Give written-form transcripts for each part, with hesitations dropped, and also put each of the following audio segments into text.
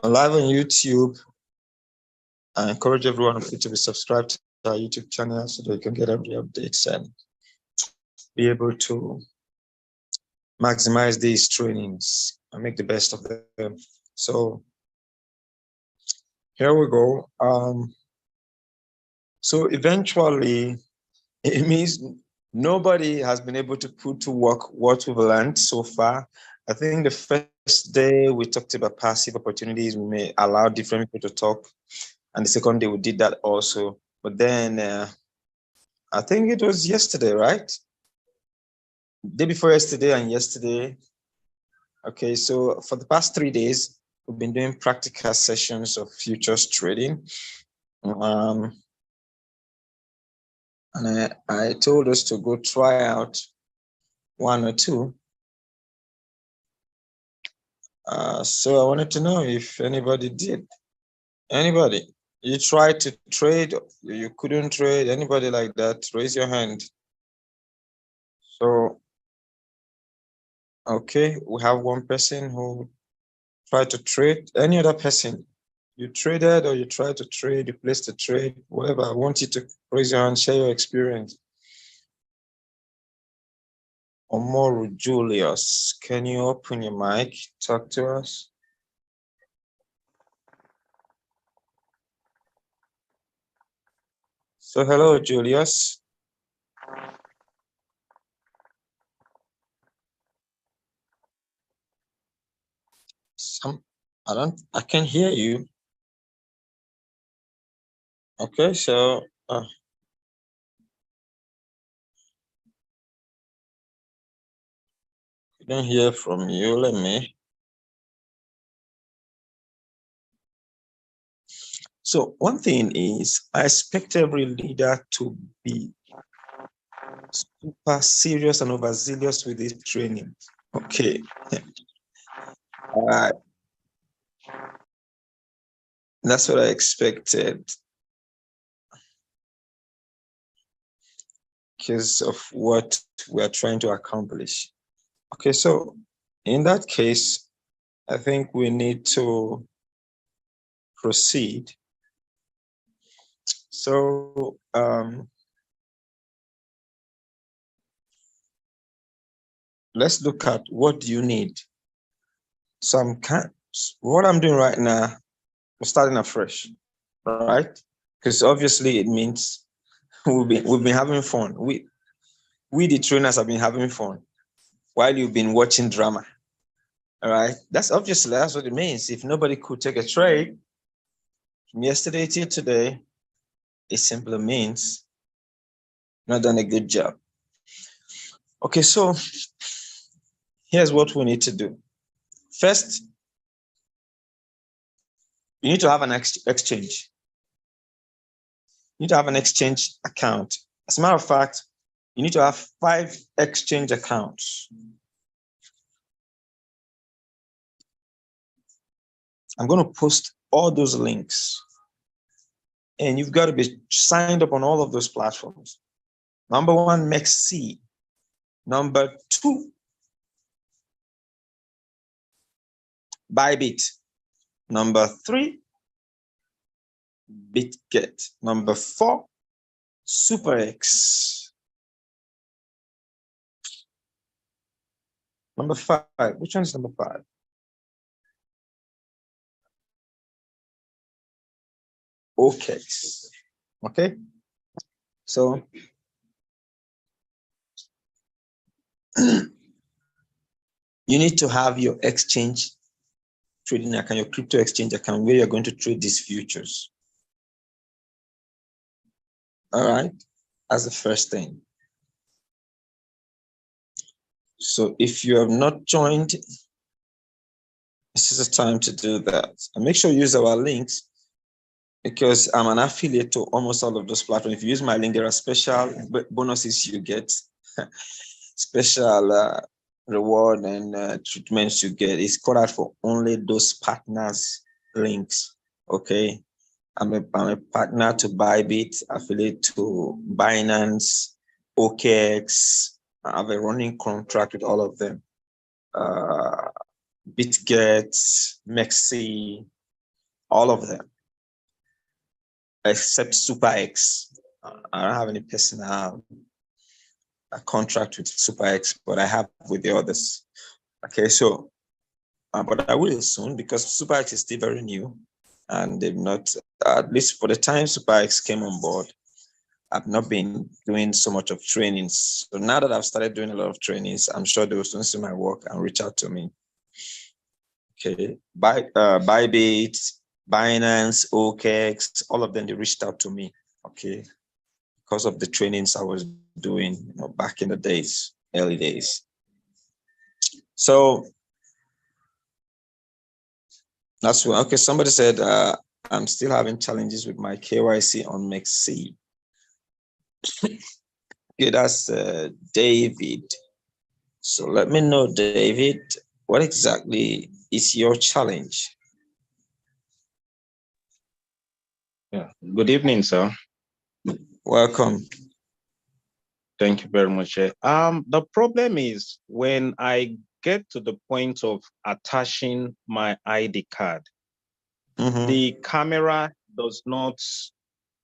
live on YouTube. I encourage everyone to be subscribed to our YouTube channel so that you can get every updates and be able to maximize these trainings and make the best of them. So here we go. So eventually, it means nobody has been able to put to work what we've learned so far. I think the first day we talked about passive opportunities, we may allow different people to talk. And the second day we did that also. But then I think it was yesterday, right? Day before yesterday and yesterday. Okay, so for the past 3 days, we've been doing practical sessions of futures trading. And I told us to go try out 1 or 2. So I wanted to know if anybody did. Anybody? You tried to trade, you couldn't trade, anybody like that? Raise your hand. So, okay, we have one person who tried to trade. Any other person? You traded or you tried to trade, you placed a trade, whatever. I want you to raise your hand, share your experience. Omoru Julius, can you open your mic, talk to us? So hello, Julius. I can't hear you. Okay, so I don't hear from you. Let me. So one thing is, I expect every leader to be super serious and overzealous with this training. Okay. That's what I expected because of what we are trying to accomplish. Okay, so in that case, I think we need to proceed. So let's look at what do you need. So what I'm doing right now, we're starting afresh, right? Because obviously it means we've been having fun. We the trainers have been having fun while you've been watching drama. All right, that's what it means. If nobody could take a trade from yesterday till today, it simply means not done a good job. Okay, so here's what we need to do. First, you need to have an exchange. You need to have an exchange account. As a matter of fact, you need to have 5 exchange accounts. I'm going to post all those links. And you've got to be signed up on all of those platforms. Number 1, MEXC. Number 2, BYBIT. Number 3, BITGET. Number 4, SuperX. Number 5, which one is number 5? OKEX. Okay, so you need to have your exchange trading account, your crypto exchange account, where you're going to trade these futures. All right, that's the first thing. So if you have not joined, this is the time to do that. And make sure you use our links, because I'm an affiliate to almost all of those platforms. If you use my link, there are special bonuses you get, special reward and treatments you get. It's called out for only those partners links. Okay, I'm a partner to BYBIT, affiliate to Binance, OKEX. I have a running contract with all of them. BITGET, MEXC, all of them, except Super X. I don't have any personal contract with Super X, but I have with the others. Okay, so, but I will soon because Super X is still very new and they've not, at least for the time Super X came on board, I've not been doing so much of trainings. So now that I've started doing a lot of trainings, I'm sure they will soon see my work and reach out to me. Okay, BYBIT, Binance, OKX, all of them, they reached out to me. Okay, because of the trainings I was doing, back in the days, early days. So that's what, okay, somebody said, I'm still having challenges with my KYC on MEXC. Okay, that's David. So let me know, David, what exactly is your challenge? Yeah. Good evening, sir. Welcome. Thank you very much. The problem is when I get to the point of attaching my ID card, the camera does not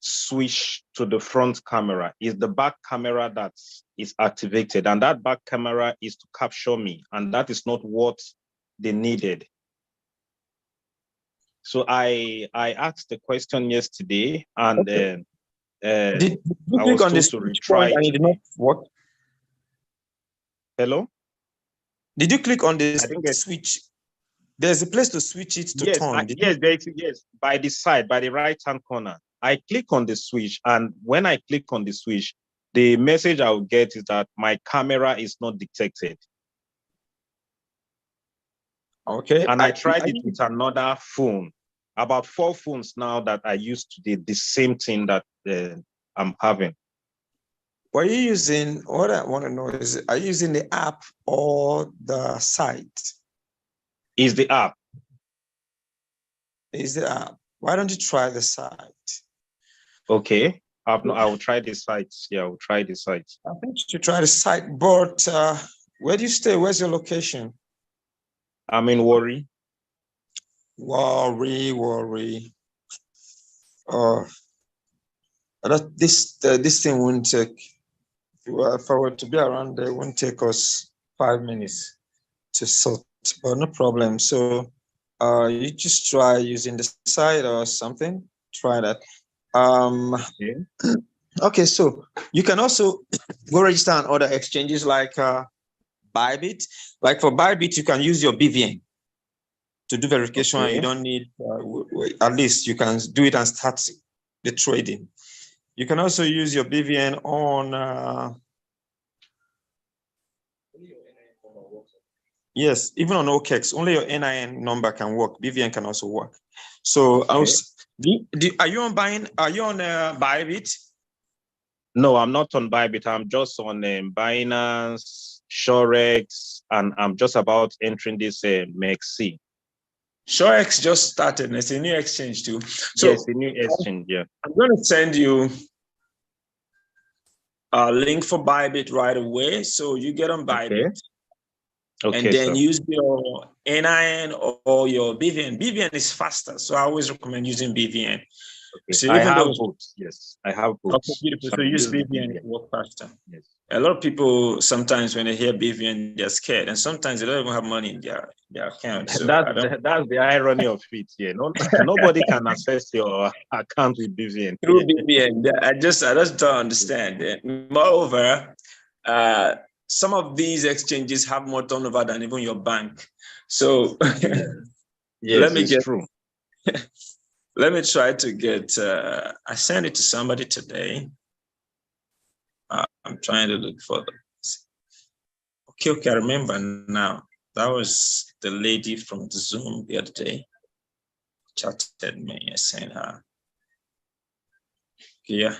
switch to the front camera. It's the back camera that is activated, and that back camera is to capture me, and that is not what they needed. So I asked the question yesterday, and okay. Did you click on this retry and it did not work? Hello? Did you click on this switch? There's a place to switch it to turn. Yes, by the side, by the right-hand corner. I click on the switch, and when I click on the switch, the message I will get is that my camera is not detected. Okay. And I tried it with another phone. About 4 phones now that I used to do the same thing that I'm having. Were you using, what I want to know is, are you using the app or the site? Is the app. Is the app. Why don't you try the site? Okay. I will try the site. Yeah, I will try the site. I think you should try the site, but where do you stay? Where's your location? I'm in Warri. Warri. This thing won't take, if I were to be around there, it won't take us 5 minutes to sort, but no problem. So you just try using the site or something, try that. Okay, so you can also go register on other exchanges like BYBIT. Like for BYBIT, you can use your BVN to do verification. Okay. You don't need, at least you can do it and start the trading. You can also use your BVN on, yes, even on OKX, only your NIN number can work. BVN can also work. So okay. Are you on BYBIT? No, I'm not on BYBIT. I'm just on Binance, Shorex, and I'm just about entering this MEXC. Shorex just started, and it's a new exchange too. So yes, a new exchange, yeah. I'm going to send you a link for BYBIT right away. So you get on BYBIT. Okay, and then use your NIN or your BVN. BVN is faster, so I always recommend using BVN. Okay. So I have both. Yes, I have both. Okay, beautiful. So use BVN to work faster. Yes. A lot of people sometimes when they hear BVN, they're scared, and sometimes they don't even have money in their account. So that's the irony of it. Yeah, nobody can access your account with BVN. Through BVN, I just don't understand. Moreover, some of these exchanges have more turnover than even your bank. So yes, it's true. Let me try to get, I sent it to somebody today. I'm trying to look for this. Okay, I remember now. That was the lady from the Zoom the other day. Chatted me, I sent her. Okay, yeah.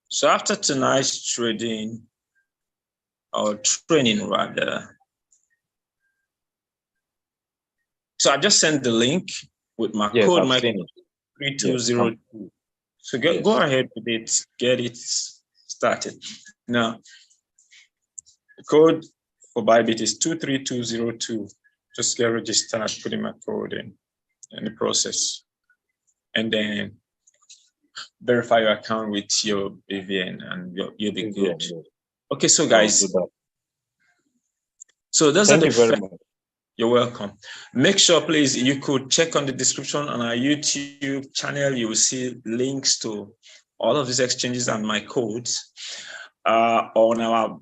So after tonight's trading, or training rather, So I just sent the link with my Yes, code, I've my seen it. 3202. So go Yes. ahead with it, get it started. Now, the code for BYBIT is 23202. Just get registered, putting my code in the process. And then verify your account with your BVN and you'll be good. Okay, so guys, so those are the very much. You're welcome. Make sure, please, you could check on the description on our YouTube channel. You will see links to all of these exchanges and my codes. On our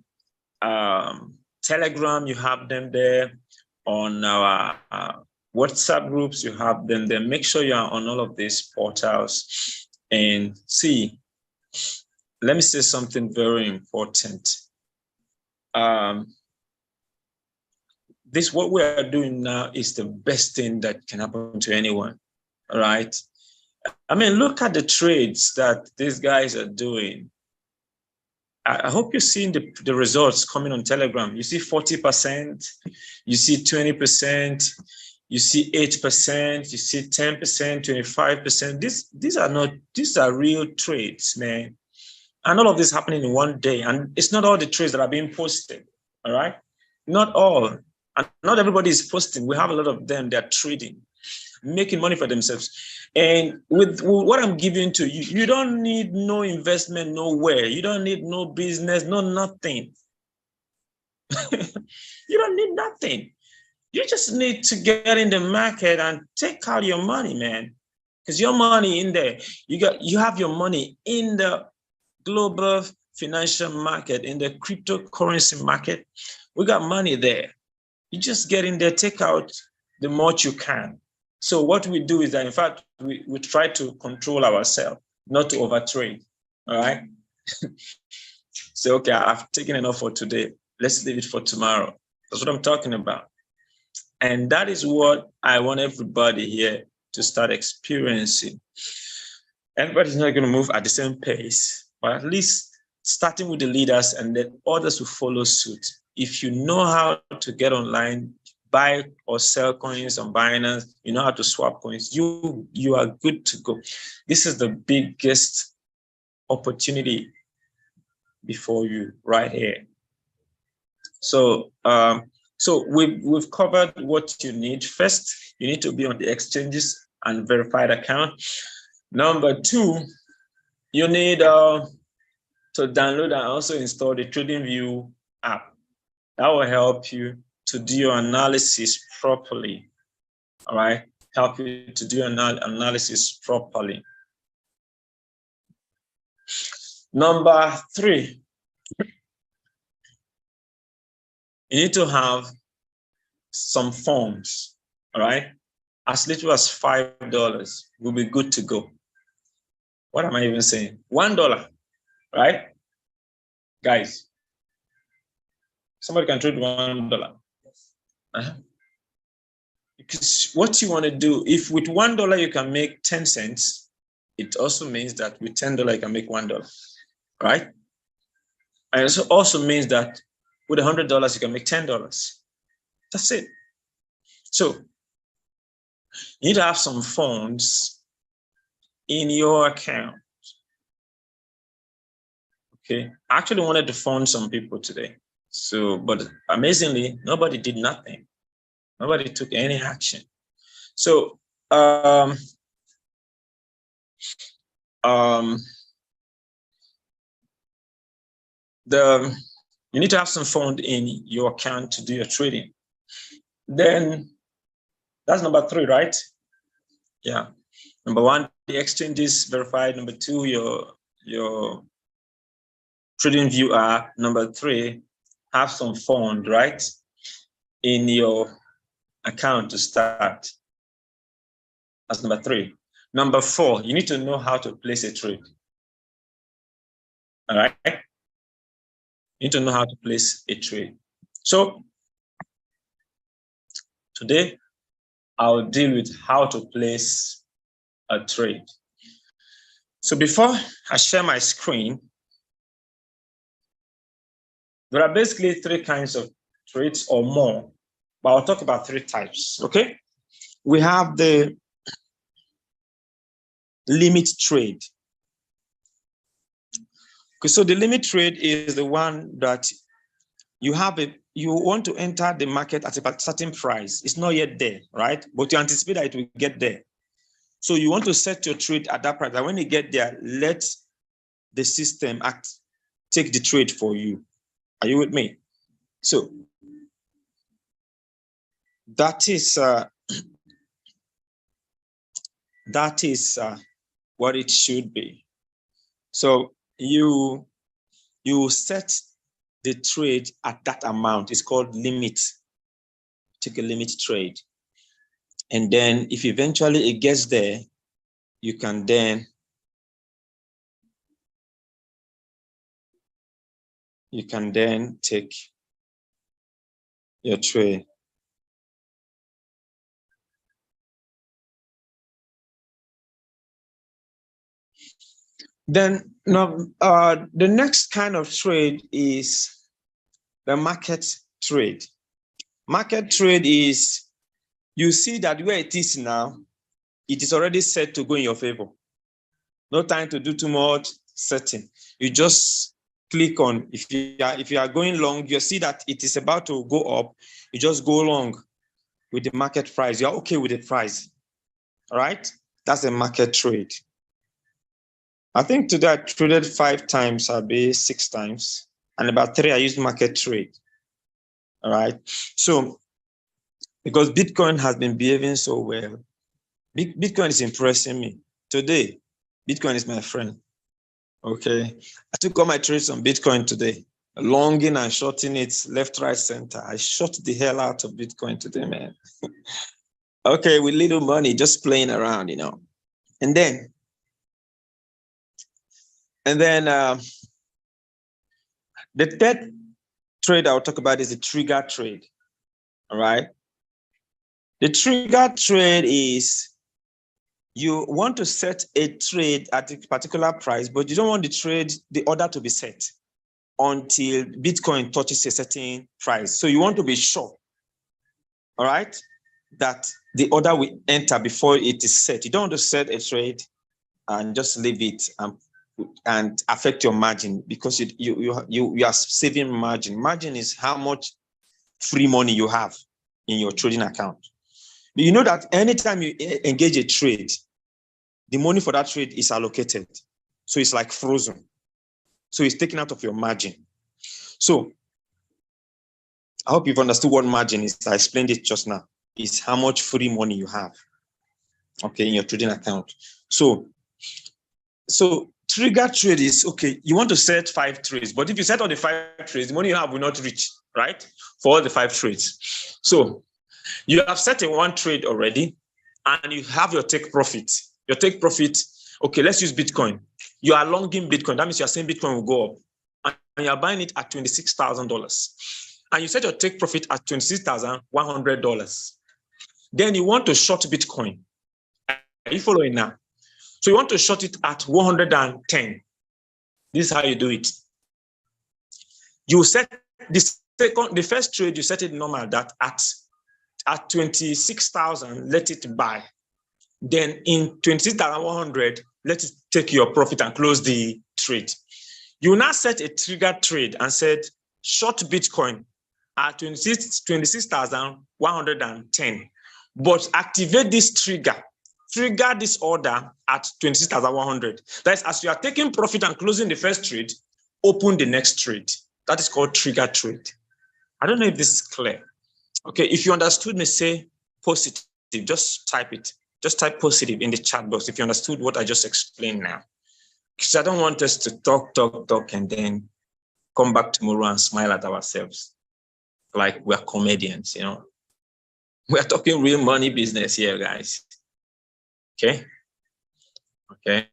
Telegram, you have them there. On our WhatsApp groups, you have them there. Make sure you are on all of these portals and see. Let me say something very important. This, what we are doing now, is the best thing that can happen to anyone, all right? I mean, look at the trades that these guys are doing. I hope you're seeing the results coming on Telegram. You see 40%, you see 20%, you see 8%, you see 10%, 25%. These are real trades, man. And all of this happening in one day. And it's not all the trades that are being posted, all right? Not all. And not everybody is posting. We have a lot of them, they're trading, making money for themselves. And with what I'm giving to you, you don't need no investment nowhere. You don't need no business, no nothing. You don't need nothing. You just need to get in the market and take out your money, man. Because your money in there, you have your money in the global financial market, in the cryptocurrency market. We got money there. You just get in there, take out the much you can. So what we do is that, in fact, we try to control ourselves, not to overtrade, all right? So, okay, I've taken enough for today. Let's leave it for tomorrow. That's what I'm talking about. And that is what I want everybody here to start experiencing. Everybody's not going to move at the same pace, but at least starting with the leaders, and then others will follow suit. If you know how to get online, buy or sell coins on Binance, you know how to swap coins, you are good to go. This is the biggest opportunity before you right here. So, so we've covered what you need. First, you need to be on the exchanges and verified account. Number two, you need to download and also install the TradingView app. That will help you to do your analysis properly, all right? Help you to do your analysis properly. Number three, you need to have some funds, all right? As little as $5 will be good to go. What am I even saying? $1, right? Guys, somebody can trade $1. Because what you want to do, if with $1 you can make 10 cents, it also means that with $10 you can make $1, right? And it also means that with $100 you can make $10. That's it. So you need to have some funds in your account. Okay, I actually wanted to fund some people today. So, but amazingly, nobody did nothing. Nobody took any action. So, you need to have some fund in your account to do your trading. Then that's number three, right? Yeah. Number one, the exchange is verified. Number two, your TradingView app. Number three, have some fund, right, in your account to start. That's number three. Number four, you need to know how to place a trade. All right? You need to know how to place a trade. So today, I'll deal with how to place a trade. So before I share my screen, there are basically three kinds of trades or more, but I'll talk about three types, okay? we have the limit trade. Okay, so the limit trade is the one that you want to enter the market at a certain price. It's not yet there, right? But you anticipate that it will get there. So you want to set your trade at that price. And when you get there, let the system take the trade for you. Are you with me? So that is what it should be. So you set the trade at that amount. It's called limit. Take a limit trade. And then if eventually it gets there, you can then take your trade. Then now, the next kind of trade is the market trade. Market trade is, you see that where it is now, it is already set to go in your favor. No time to do too much setting. You just click on, if you are going long, you see that it is about to go up, you just go long with the market price. You're okay with the price. All right? That's a market trade. I think today I traded 5 times, I'll be 6 times, and about 3 I used market trade. All right. So because Bitcoin has been behaving so well, Bitcoin is impressing me. Today, Bitcoin is my friend. Okay. I took all my trades on Bitcoin today, longing and shorting it left, right, center. I shot the hell out of Bitcoin today, man. Okay, with little money, just playing around, you know. And then the third trade I'll talk about is the trigger trade. All right. The trigger trade is, you want to set a trade at a particular price, but you don't want the order to be set until Bitcoin touches a certain price. So you want to be sure, all right, that the order will enter before it is set. You don't want to set a trade and just leave it and affect your margin, because you are saving margin. Margin is how much free money you have in your trading account. But you know that anytime you engage a trade, the money for that trade is allocated. So it's like frozen. So it's taken out of your margin. So I hope you've understood what margin is. I explained it just now. It's how much free money you have, okay, in your trading account. So trigger trade is, okay, you want to set 5 trades, but if you set all the 5 trades, the money you have will not reach, right, for all the 5 trades. So you have set a 1 trade already, and you have your take profit. Your take profit, okay, let's use Bitcoin. You are longing Bitcoin. That means you are saying Bitcoin will go up, and you are buying it at $26,000. And you set your take profit at $26,100. Then you want to short Bitcoin. Are you following now? So you want to short it at 110. This is how you do it. You set the first trade, you set it normal, that at 26,000, let it buy. Then in 26,100, let it take your profit and close the trade. You now set a trigger trade and said, short Bitcoin at 26,110, but activate this trigger this order at 26,100. That's as you are taking profit and closing the first trade, open the next trade. That is called trigger trade. I don't know if this is clear. Okay, if you understood me, say positive, just type it. Just type positive in the chat box if you understood what I just explained now. Because I don't want us to talk, and then come back tomorrow and smile at ourselves like we're comedians, you know. We're talking real money business here, guys. Okay. Okay.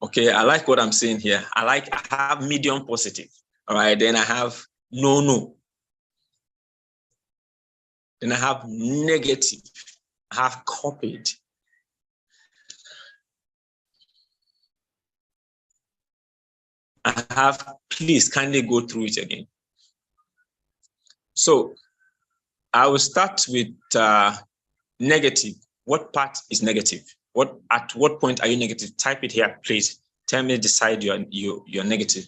Okay, I like what I'm saying here. I have medium positive. All right, then I have no. Then I have negative. I have copied. I have, please kindly go through it again. So I will start with negative. What part is negative? At what point are you negative? Type it here, please. Tell me the side you're negative.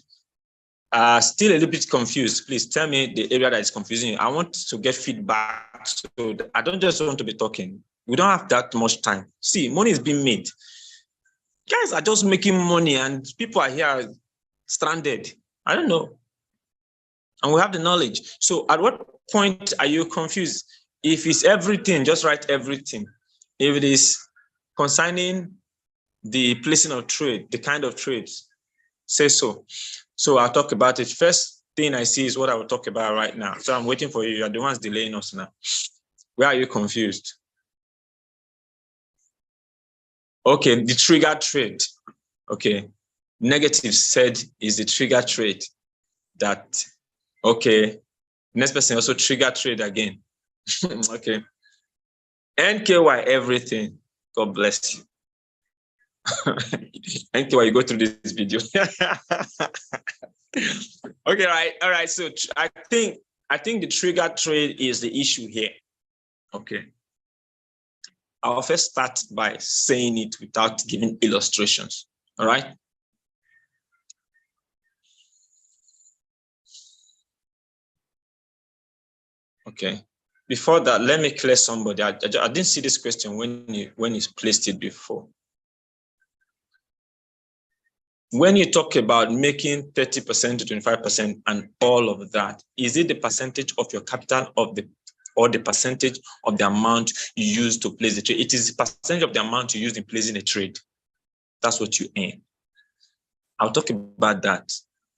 Still a little bit confused. Please tell me the area that is confusing you. I want to get feedback, so I don't just want to be talking. We don't have that much time. See, money is being made. Guys are just making money and people are here stranded. I don't know. And we have the knowledge. So at what point are you confused? If it's everything, just write everything. If it is concerning the placing of trade, the kind of trades, say so. So I'll talk about it. First thing I see is what I will talk about right now. So I'm waiting for you. You're the ones delaying us now. Where are you confused? Okay, the trigger trade. Okay, negative said is the trigger trade that, okay, next person also trigger trade again. Okay. NKY everything. God bless you. NKY, you go through this video. Okay, all right. So I think the trigger trade is the issue here. Okay. I'll first start by saying it without giving illustrations. All right. Okay. Before that, let me clear somebody. I didn't see this question when you placed it before. When you talk about making 30% to 25% and all of that, is it the percentage of your capital or the percentage of the amount you use to place the trade? It is the percentage of the amount you use in placing a trade. That's what you earn. I'll talk about that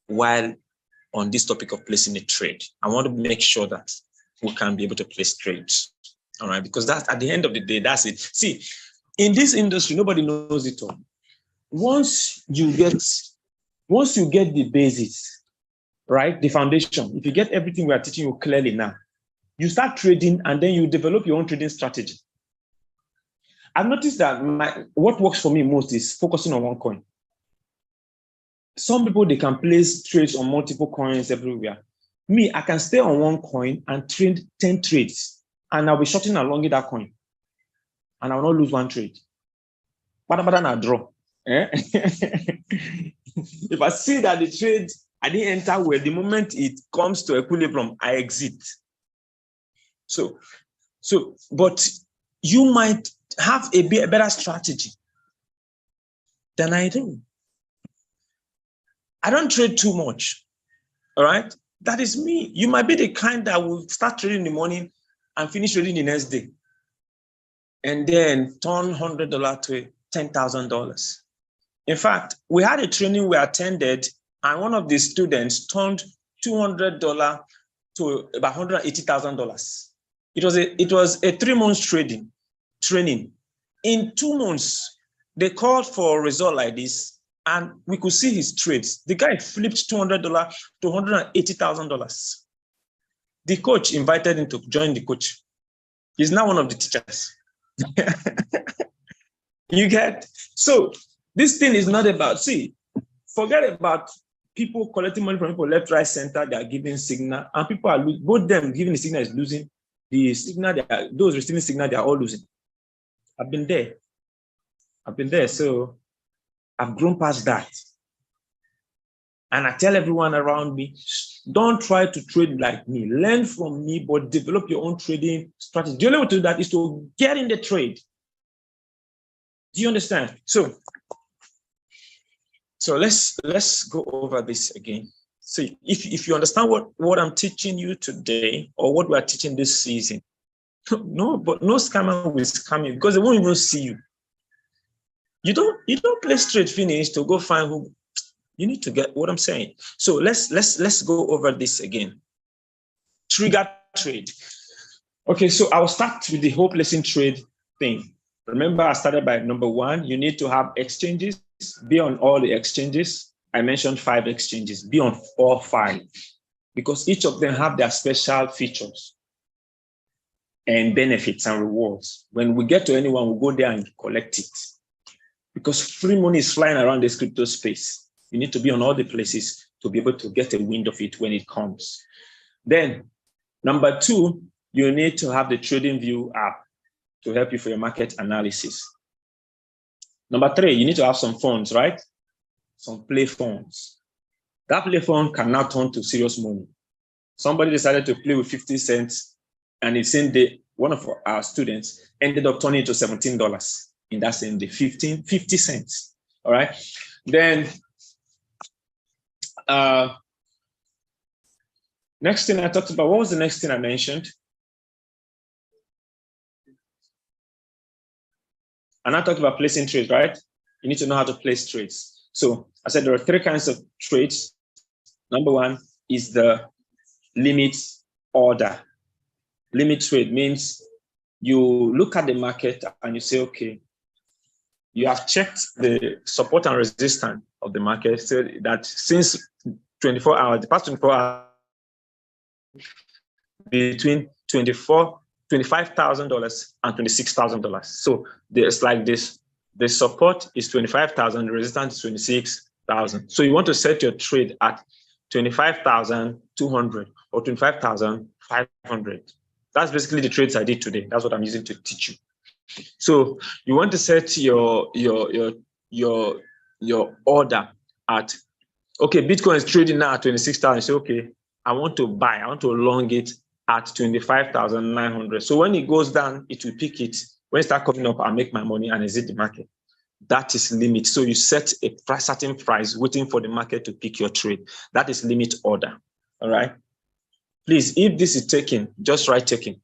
while on this topic of placing a trade. I want to make sure that we can be able to place trades. All right, because that's at the end of the day, that's it. See, in this industry, nobody knows it all. Once you get the basics, right, the foundation, if you get everything we are teaching you clearly now, you start trading and then you develop your own trading strategy. I've noticed that what works for me most is focusing on one coin. Some people, they can place trades on multiple coins everywhere. Me, I can stay on one coin and trade 10 trades, and I'll be shorting along that coin, and I will not lose one trade. But I draw. If I see that the trade I didn't enter well, the moment it comes to equilibrium, I exit. So, but you might have a better strategy than I do. I don't trade too much. All right. That is me. You might be the kind that will start trading in the morning and finish trading the next day, and then turn $100 to $10,000. In fact, we had a training we attended, and one of the students turned $200 to about $180,000. It was a 3-month training. In 2 months, they called for a result like this, and we could see his trades. The guy flipped $200 to $180,000. The coach invited him to join the coach. He's now one of the teachers. You get? So this thing is not about, see, forget about people collecting money from people left, right, center. They are giving signal, and people are losing. Both them giving the signal is losing. The signal, those receiving signal, they are all losing. I've been there. So I've grown past that. And I tell everyone around me, don't try to trade like me. Learn from me, but develop your own trading strategy. The only way to do that is to get in the trade. Do you understand? So let's go over this again. So if you understand what I'm teaching you today, or what we're teaching this season, no scammer will scam you, because they won't even see you. You don't play straight finish to go find who. You need to get what I'm saying. So let's go over this again. Trigger trade. Okay, so I'll start with the whole placing trade thing. Remember, I started by number 1. You need to have exchanges. Be on all the exchanges. I mentioned 5 exchanges. Be on all 5, because each of them have their special features and benefits and rewards. When we get to anyone, we'll go there and collect it, because free money is flying around this crypto space. You need to be on all the places to be able to get a wind of it when it comes. Then Number two, you need to have the TradingView app to help you for your market analysis. Number three, you need to have some funds, right? Some play funds. That play fund can now turn to serious money. Somebody decided to play with 50 cents, and the same day, one of our students ended up turning to $17 in that same day, 50 cents. All right. Then next thing I talked about, what was the next thing I mentioned? And I talked about placing trades, right? You need to know how to place trades. So I said there are three kinds of trades. Number one is the limit order. Limit trade means you look at the market and you say, okay, you have checked the support and resistance of the market, so that since 24 hours, the past 24 hours, between $25,000 and $26,000. So there's like this, the support is 25,000, the resistance is 26,000. So you want to set your trade at 25,200 or 25,500. That's basically the trades I did today. That's what I'm using to teach you. So you want to set your order at, okay, Bitcoin is trading now at 26,000. So okay, I want to buy, I want to long it at 25,900. So when it goes down, it will pick it. When it starts coming up, I'll make my money and exit the market. That is limit. So you set a certain price waiting for the market to pick your trade. That is limit order. All right. Please, if this is taken, just write taken.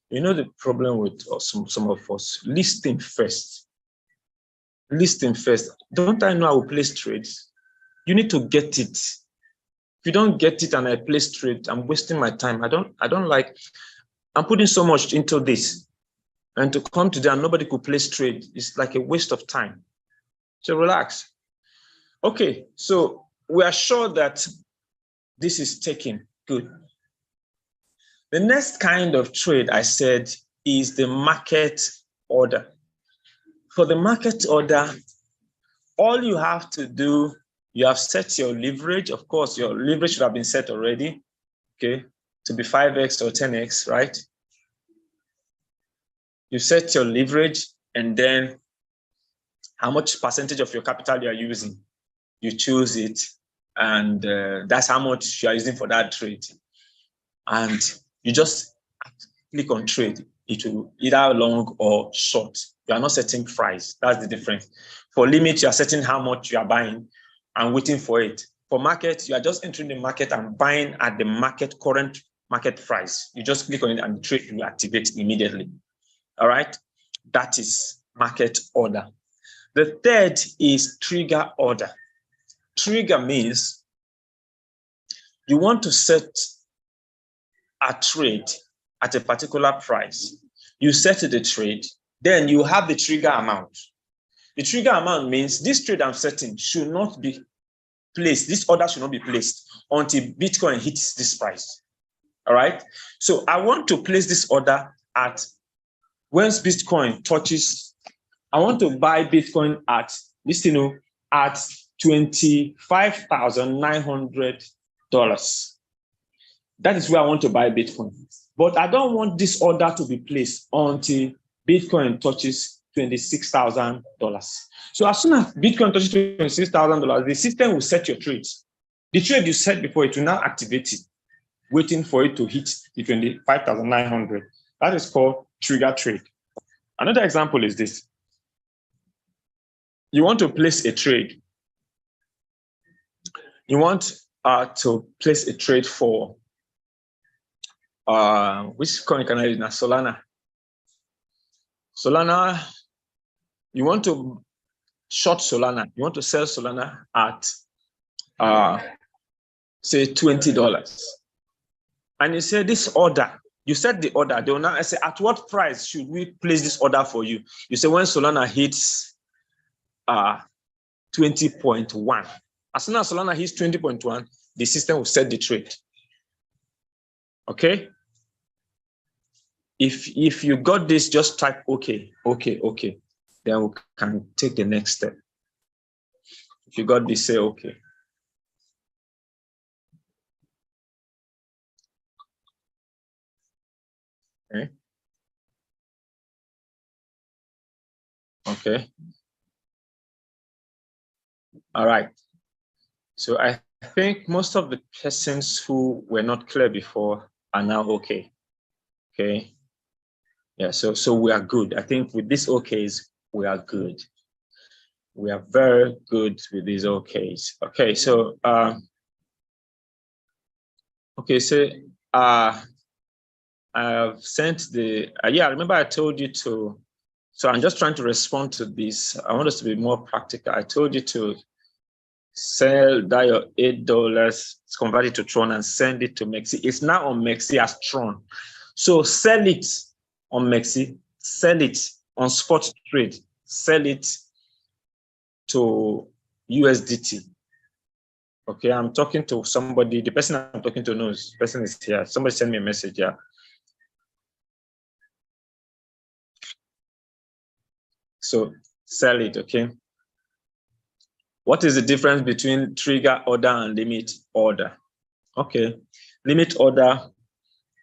You know the problem with some of us, listing first. Listing first. Don't I know I will place trades? You need to get it. If you don't get it and I place trade, I'm wasting my time. I don't like, I'm putting so much into this. And to come to that, nobody could place trade. It's like a waste of time. So relax. Okay, so we are sure that this is taken. Good. The next kind of trade I said is the market order. For the market order, all you have to do, you have set your leverage. Of course, your leverage should have been set already, okay, to be 5x or 10x, right? You set your leverage, and then how much percentage of your capital you are using. You choose it, and that's how much you are using for that trade. And you just click on trade. It will either long or short. You are not setting price. That's the difference. For limit, you are setting how much you are buying and waiting for it. For market, you are just entering the market and buying at the current market price. You just click on it and the trade will activate immediately. All right, that is market order. The third is trigger order. Trigger means you want to set a trade at a particular price. You set the trade, then you have the trigger amount. The trigger amount means this trade I'm setting should not be placed, this order should not be placed until Bitcoin hits this price. All right, so I want to place this order at, once Bitcoin touches, I want to buy Bitcoin at, at $25,900. That is where I want to buy Bitcoin. But I don't want this order to be placed until Bitcoin touches $26,000. So as soon as Bitcoin touches $26,000, the system will set your trades. The trade you set before, it will now activate it, waiting for it to hit the 25,900. That is called trigger trade. Another example is this. You want to place a trade. You want to place a trade for, which coin can I use now? Solana. Solana, you want to short Solana. You want to sell Solana at, say, $20. And you say this order, you set the order. They will now say, at what price should we place this order for you? You say when Solana hits 20.1. As soon as Solana hits 20.1, the system will set the trade. Okay? If you got this, just type okay. Then we can take the next step. If you got this, say okay. Okay. Okay. All right. So I think most of the persons who were not clear before are now okay. Okay. Yeah, so we are good. I think with these okays, we are good. We are very good with these okays. Okay, so I've sent the yeah, remember I told you to, so I'm just trying to respond to this. I want us to be more practical. I told you to sell that your $8, convert it to Tron and send it to MEXC. It's now on MEXC as Tron. So sell it on MEXC, sell it on spot trade, sell it to USDT. Okay, I'm talking to somebody. The person I'm talking to knows. The person is here. Somebody send me a message. Yeah. So sell it. Okay. What is the difference between trigger order and limit order? Okay. Limit order,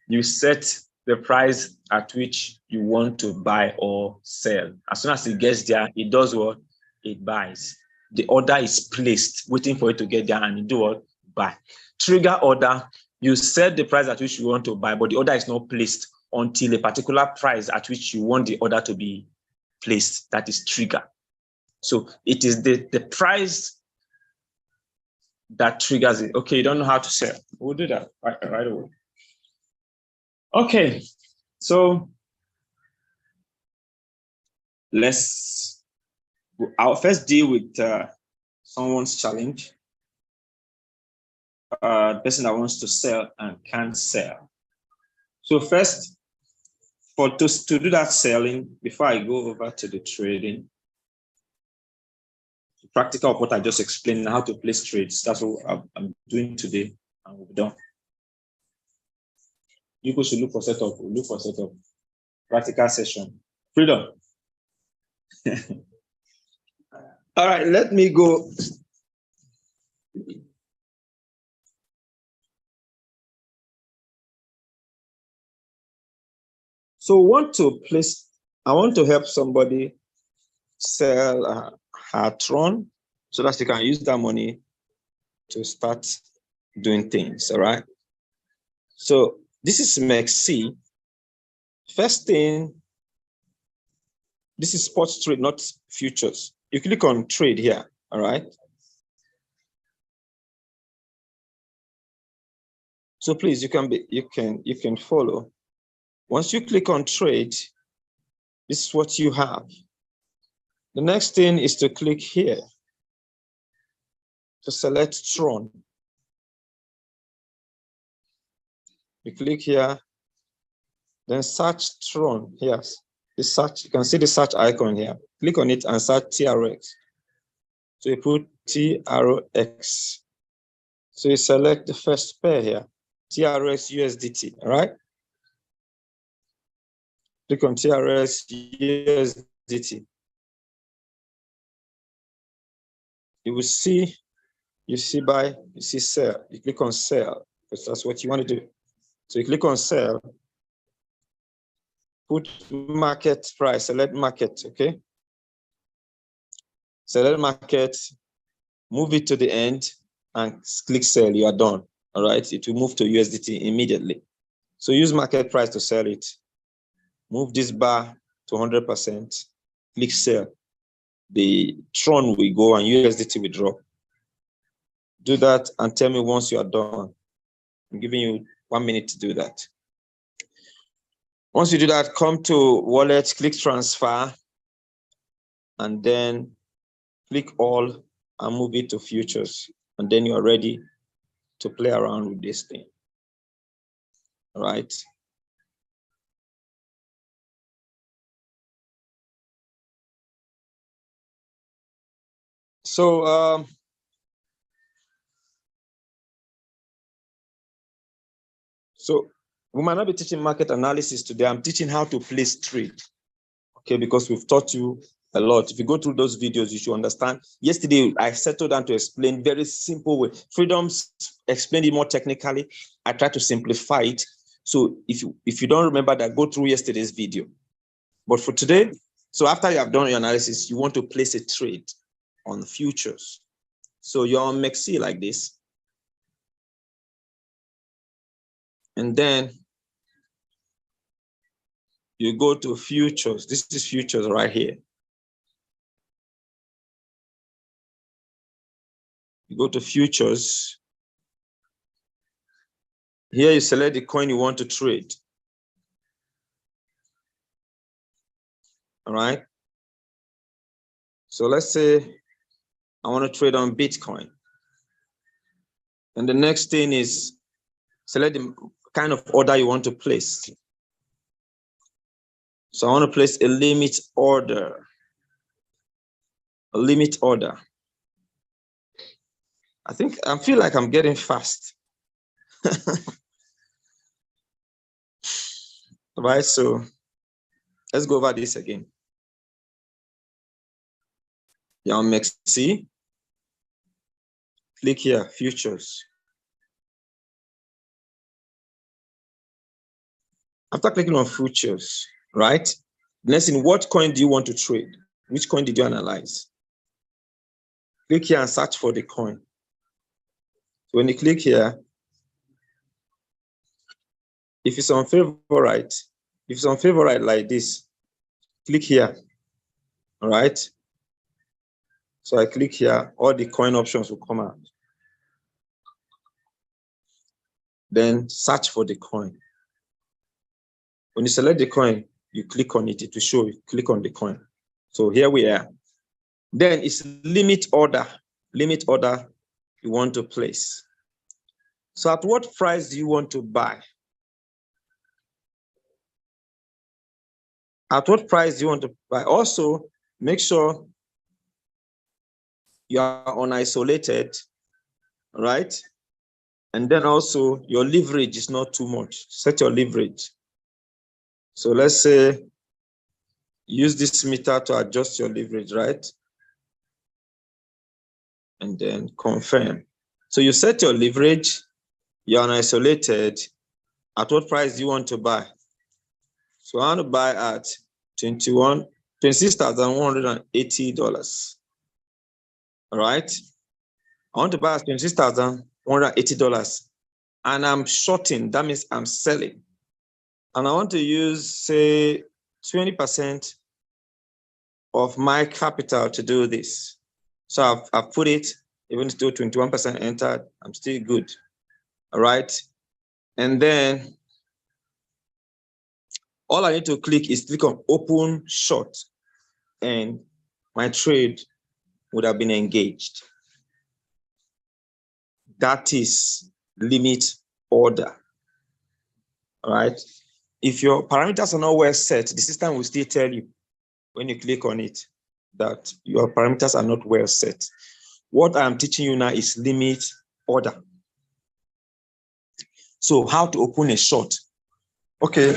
you set the price at which you want to buy or sell. As soon as it gets there, it does what? It buys. The order is placed, waiting for it to get there, and you do what? Buy. Trigger order, you set the price at which you want to buy, but the order is not placed until a particular price at which you want the order to be placed. That is trigger. So it is the price that triggers it. Okay, you don't know how to sell. We'll do that right away. Okay, so I'll first deal with someone's challenge. The person that wants to sell and can't sell. So first, to do that selling, before I go over to the trading, the practical of what I just explained, how to place trades, that's what I'm doing today, and we'll be done. You guys should look for setup. We'll look for setup. Practical session. Freedom. All right, let me go. So I want to help somebody sell her Tron so that they can use that money to start doing things, all right? So this is MEXC. First thing, this is spot trade, not futures. You click on trade here, all right? So please, you can follow. Once you click on trade, this is what you have. The next thing is to click here to select Tron. You click here, then search Tron. Yes, the search. You can see the search icon here. Click on it and search TRX. So you put TRX. So you select the first pair here, TRX USDT. All right. Click on TRX USDT. You see buy, you see sell. You click on sell because that's what you want to do. So you click on sell, put market price, select market, okay? Select market, move it to the end and click sell, you are done, all right? It will move to USDT immediately. So use market price to sell it. Move this bar to 100%, click sell. The Tron will go and USDT will drop. Do that and tell me once you are done. I'm giving you 1 minute to do that. Once you do that, come to wallet, click transfer, and then click all and move it to futures. And then you are ready to play around with this thing. All right. So, we might not be teaching market analysis today. I'm teaching how to place trade. Okay, because we've taught you a lot. If you go through those videos, you should understand. Yesterday, I settled down to explain very simple way. Freedoms explained it more technically. I try to simplify it. So if you don't remember that, go through yesterday's video. But for today, so after you have done your analysis, you want to place a trade on the futures. So you're on MEXC like this. And then you go to futures. This is futures right here. You go to futures. Here you select the coin you want to trade. All right. So let's say I want to trade on Bitcoin. And the next thing is select the kind of order you want to place. So I want to place a limit order. A limit order. I feel like I'm getting fast. All right, so let's go over this again. You're on MEXC. Click here, futures. After clicking on futures, right? Next thing, what coin do you want to trade? Which coin did you analyze? Click here and search for the coin. So when you click here, if it's on favorite, like this, click here. All right. So I click here, all the coin options will come out. Then search for the coin. When you select the coin, you click on it to show you, click on the coin. So here we are. Then it's limit order you want to place. So at what price do you want to buy? At what price do you want to buy? Also, make sure you are unisolated, right? And then also your leverage is not too much. Set your leverage. So let's say use this meter to adjust your leverage, right? And then confirm. So you set your leverage, you're unisolated. At what price do you want to buy? So I want to buy at $26,180. All right. I want to buy at $26,180. And I'm shorting, that means I'm selling. And I want to use, say, 20% of my capital to do this. So I've put it, even still 21% entered, I'm still good. All right. And then all I need to click is click on open short, and my trade would have been engaged. That is limit order. All right. If your parameters are not well set, the system will still tell you when you click on it that your parameters are not well set. What I'm teaching you now is limit order. So how to open a short? Okay.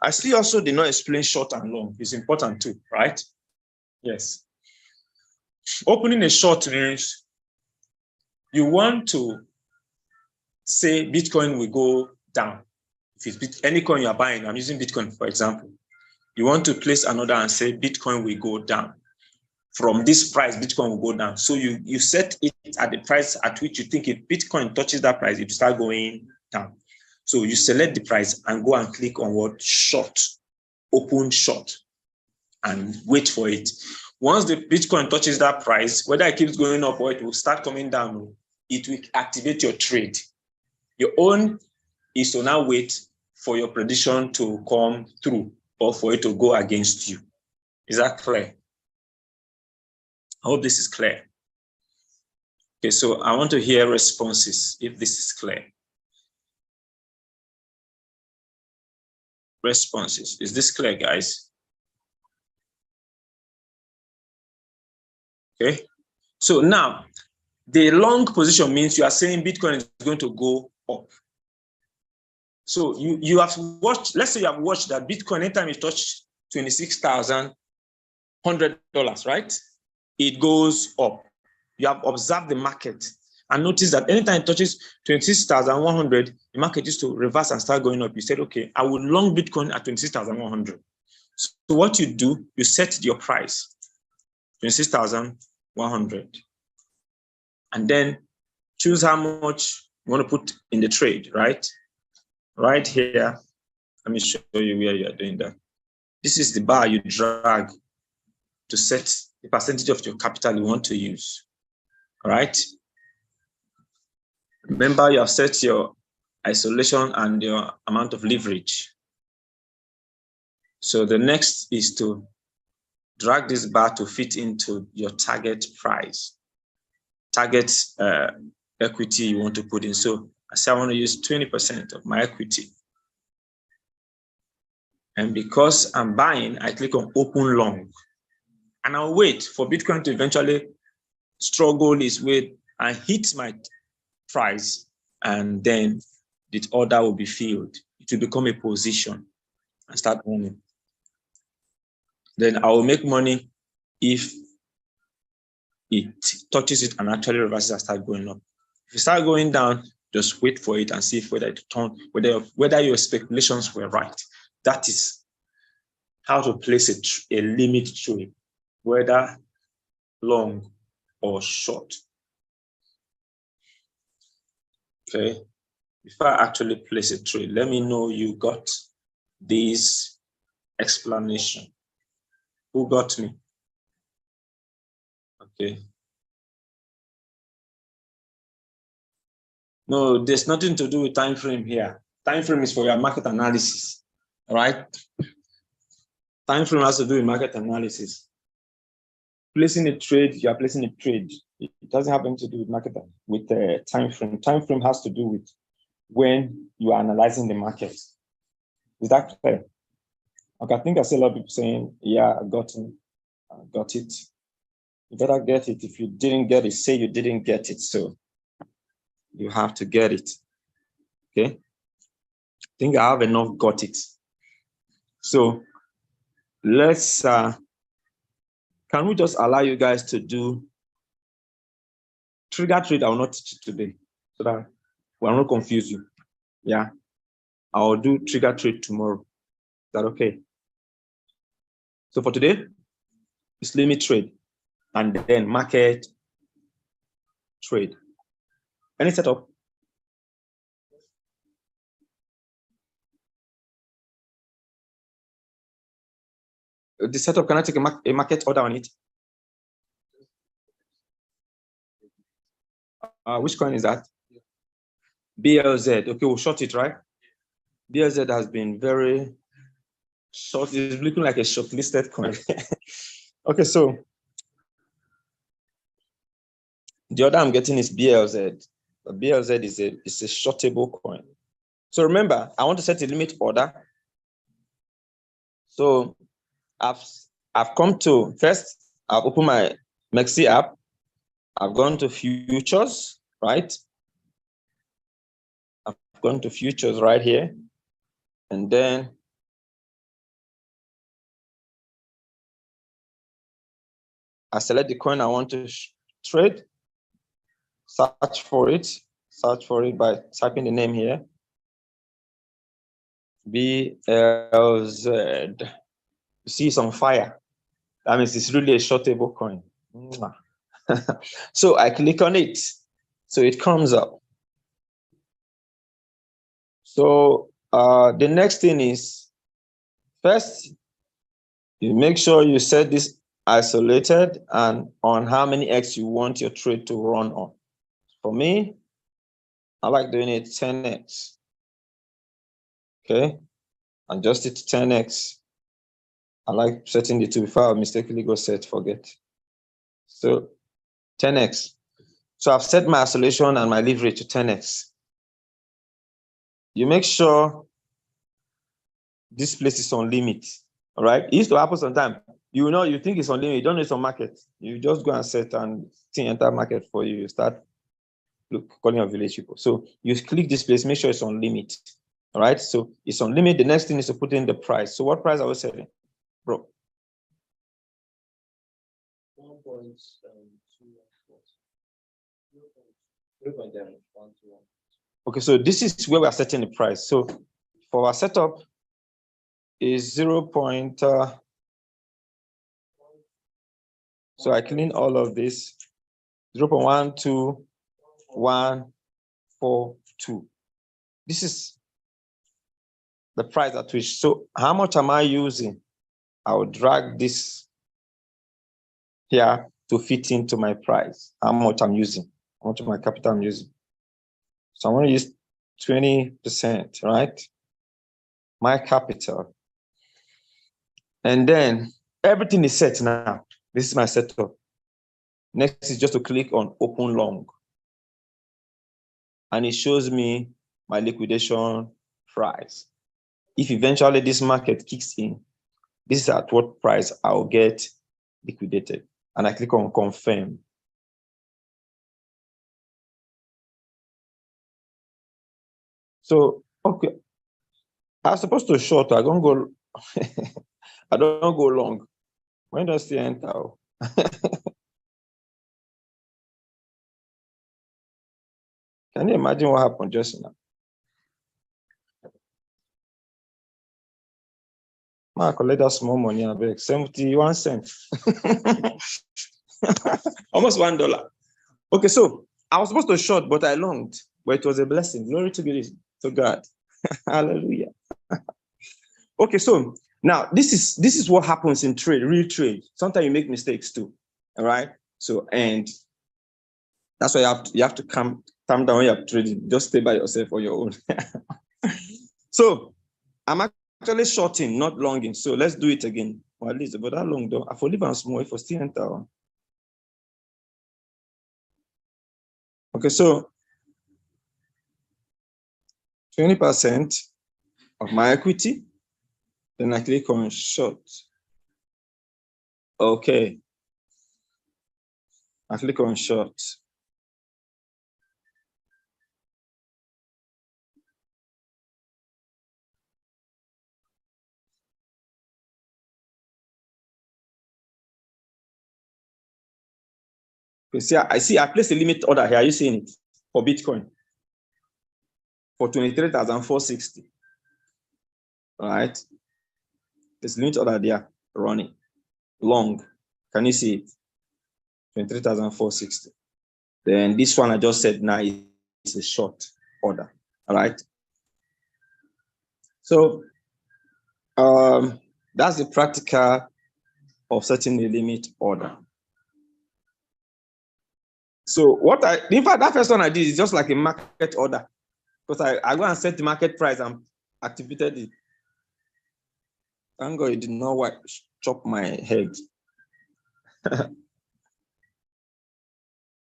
I see also did not explain short and long. It's important too, right? Yes. Opening a short means you want to say Bitcoin will go down. If it's any coin you are buying, I'm using Bitcoin, for example. You want to place an order and say Bitcoin will go down. From this price, Bitcoin will go down. So you set it at the price at which you think if Bitcoin touches that price, it will start going down. So you select the price and go and click on what? Short, open short, and wait for it. Once the Bitcoin touches that price, whether it keeps going up or it will start coming down, it will activate your trade. Your own is to now wait for your prediction to come through or for it to go against you. Is that clear? I hope this is clear. Okay, so I want to hear responses if this is clear. Responses. Is this clear, guys? Okay. So now, the long position means you are saying Bitcoin is going to go up. So you have watched, let's say you have watched that Bitcoin, anytime it touched 26,000, $100, right? It goes up. You have observed the market and notice that anytime it touches 26,100, the market used to reverse and start going up. You said, okay, I would long Bitcoin at 26,100. So what you do, you set your price, 26,100. And then choose how much you want to put in the trade, right? Right here, let me show you where you are doing that. This is the bar you drag to set the percentage of your capital you want to use, all right? Remember, you have set your isolation and your amount of leverage. So the next is to drag this bar to fit into your target price, target equity you want to put in. So I say I want to use 20% of my equity. And because I'm buying, I click on open long. And I'll wait for Bitcoin to eventually struggle its way and hit my price. And then the order will be filled. It will become a position and start running. Then I will make money if it touches it and actually reverses and start going up. If you start going down, just wait for it and see if whether it turns, whether your speculations were right. That is how to place a limit trade, whether long or short. Okay. Before I actually place a trade, let me know you got this explanation. Who got me? Okay. No, there's nothing to do with time frame here. Time frame is for your market analysis, all right? Time frame has to do with market analysis. Placing a trade, you are placing a trade. It doesn't have anything to do with market with time frame. Time frame has to do with when you are analyzing the market. Is that clear? Okay, I think I see a lot of people saying, yeah, I got it. You better get it. If you didn't get it, say you didn't get it. So you have to get it. Okay. I think I have enough got it. So let's, can we just allow you guys to do trigger trade? I will not teach it today so that we will not confuse you. Yeah. I'll do trigger trade tomorrow. Is that okay? So for today, it's limit trade and then market trade. Any setup? The setup, can I take a market order on it? Which coin is that? BLZ. Okay, we'll short it, right? BLZ has been very short. It's looking like a short-listed coin. Okay, so the order I'm getting is BLZ. BLZ is a shortable coin. So remember, I want to set a limit order. So I've come to first, I've opened my MEXC app. I've gone to futures, right? I've gone to futures right here. And then I select the coin I want to trade, search for it by typing the name here. BLZ. You see it's on fire. That means it's really a shortable coin. So I click on it. So it comes up. So the next thing is, first, you make sure you set this isolated and on how many X you want your trade to run on. For me, I like doing it 10X. Okay, adjust it to 10X. I like setting the two before I mistakenly go set forget. So 10X. So I've set my isolation and my leverage to 10X. You make sure this place is on limit. All right. It used to happen sometimes. You know, you think it's on limit, you don't know it's on market. You just go and set and see enter market for you. You start calling your village people. So you click this place, make sure it's on limit. All right. So it's on limit. The next thing is to put in the price. So what price are we setting? Bro. Okay, so this is where we are setting the price. So for our setup is 0. So I clean all of this 0.12142. This is the price at which. So how much am I using? I will drag this here to fit into my price. How much I'm using, how much of my capital I'm using. So I want to use 20%, right? My capital. And then everything is set now. This is my setup. Next is just to click on open long. And it shows me my liquidation price. If eventually this market kicks in, this is at what price I'll get liquidated. And I click on confirm. So, okay. I'm supposed to short, I don't go, I don't go long. When does the enter? Can you imagine what happened just now? I collect that small money, I beg, 71 cents. Almost $1. Okay, so I was supposed to short, but I longed, but it was a blessing. Glory to God. Hallelujah. Okay, so now this is what happens in trade, real trade. Sometimes you make mistakes too. All right. So, and that's why you have to calm down when you're trading. Just stay by yourself on your own. So I'm actually shorting, not longing. So let's do it again. Or at least about that long though. I for leave and small for still enter. Okay, so 20% of my equity. Then I click on short. Okay. I click on short. You see, I placed a limit order here. Are you seeing it for Bitcoin? For 23,460. All right. There's limit order there running long. Can you see it? 23,460. Then this one I just said now is a short order. All right. So that's the practical of setting the limit order. So in fact, that first one I did is just like a market order, because I go and set the market price and activated it. Thank God it did not chop my head.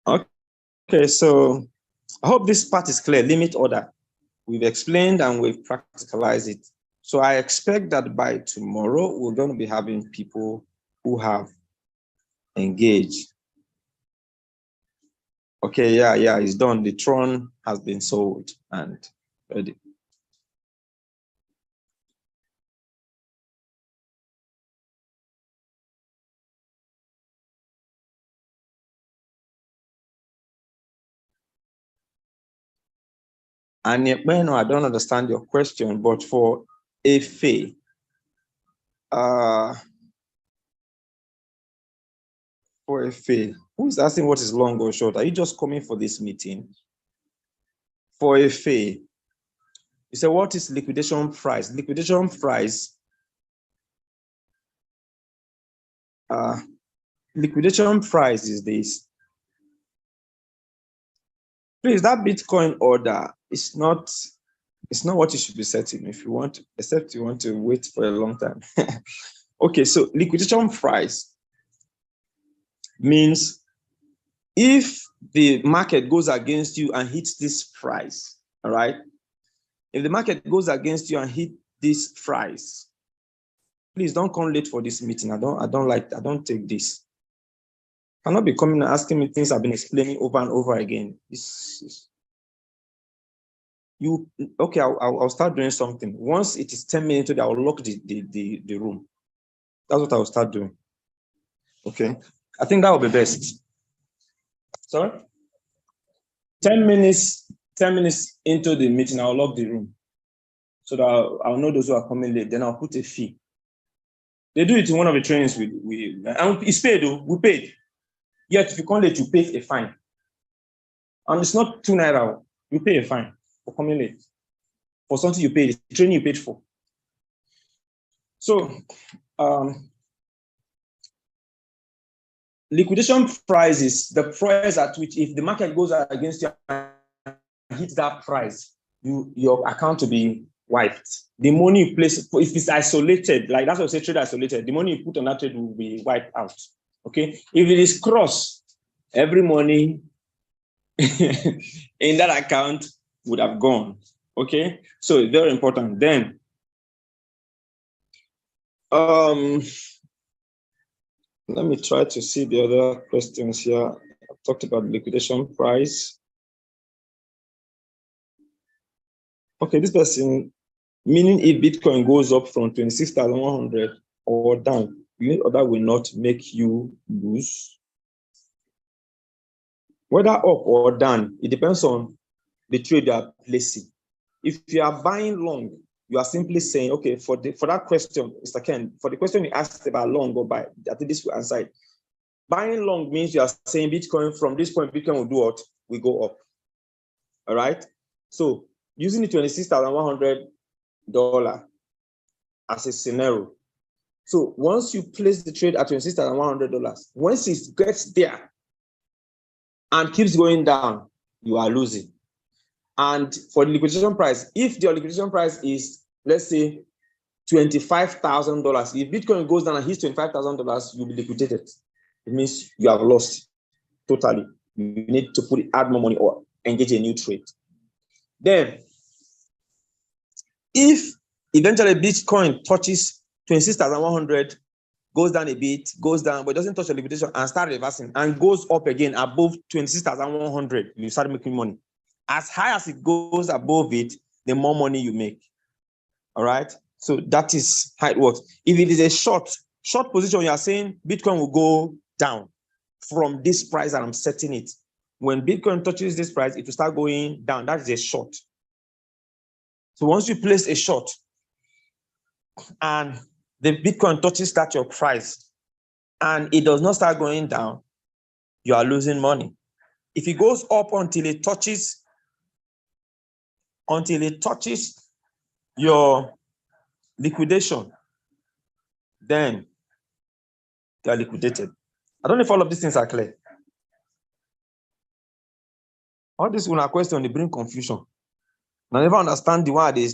Okay, so I hope this part is clear. Limit order. We've explained and we've practicalized it. So I expect that by tomorrow, we're going to be having people who have engaged. Okay, yeah, it's done. The Tron has been sold and ready. And I don't understand your question, but for FA, for FA, who is asking what is long or short? Are you just coming for this meeting? For FA, you say, what is liquidation price? Liquidation price, liquidation price is this. Please, that Bitcoin order is not, it's not what you should be setting if you want, except you want to wait for a long time. Okay, so liquidation price means if the market goes against you and hits this price, all right? If the market goes against you and hit this price, please don't come late for this meeting. I don't take this. I cannot be coming and asking me things I've been explaining over and over again. Okay, I'll start doing something. Once it is 10 minutes, I'll lock the room. That's what I'll start doing. Okay. I think that would be best. Sorry? 10 minutes into the meeting, I'll lock the room. So that I'll know those who are coming late. Then I'll put a fee. They do it in one of the trainings and it's paid though, we paid. Yet if you come late, you pay a fine. And it's not 2 naira, you pay a fine for coming late. For something you paid, the training you paid for. So liquidation price is the price at which if the market goes against you and hits that price, your account will be wiped. The money you place, if it's isolated, like that's what I say, trade isolated, the money you put on that trade will be wiped out. Okay. If it is cross, every money in that account would have gone. Okay. So it's very important. Then let me try to see the other questions here. I've talked about liquidation price. Okay, this person, meaning if Bitcoin goes up from 26,100 or down, unit order will not make you lose. Whether up or down, it depends on the trade you are placing. If you are buying long, you are simply saying, okay, for that question, Mr. Ken, for the question you asked about long or buy, I think this will answer it. Buying long means you are saying Bitcoin from this point, Bitcoin will do what? We go up. All right. So using the $26,100 as a scenario. So once you place the trade at $26,100, once it gets there and keeps going down, you are losing. And for the liquidation price, if your liquidation price is, let's say, $25,000, if Bitcoin goes down and hits $25,000, you'll be liquidated. It means you have lost totally. You need to add more money or engage a new trade. Then, if eventually Bitcoin touches 26,100, goes down a bit, goes down, but doesn't touch the liquidation and start reversing and goes up again above 26,100, you start making money. As high as it goes above it, the more money you make. All right. So that is how it works. If it is a short position, you are saying Bitcoin will go down from this price that I'm setting it. When Bitcoin touches this price, it will start going down. That is a short. So once you place a short and the Bitcoin touches that your price and it does not start going down, you are losing money. If it goes up until it touches your liquidation, then you are liquidated. I don't know if all of these things are clear. All this one are questions, they bring confusion. I never understand the one they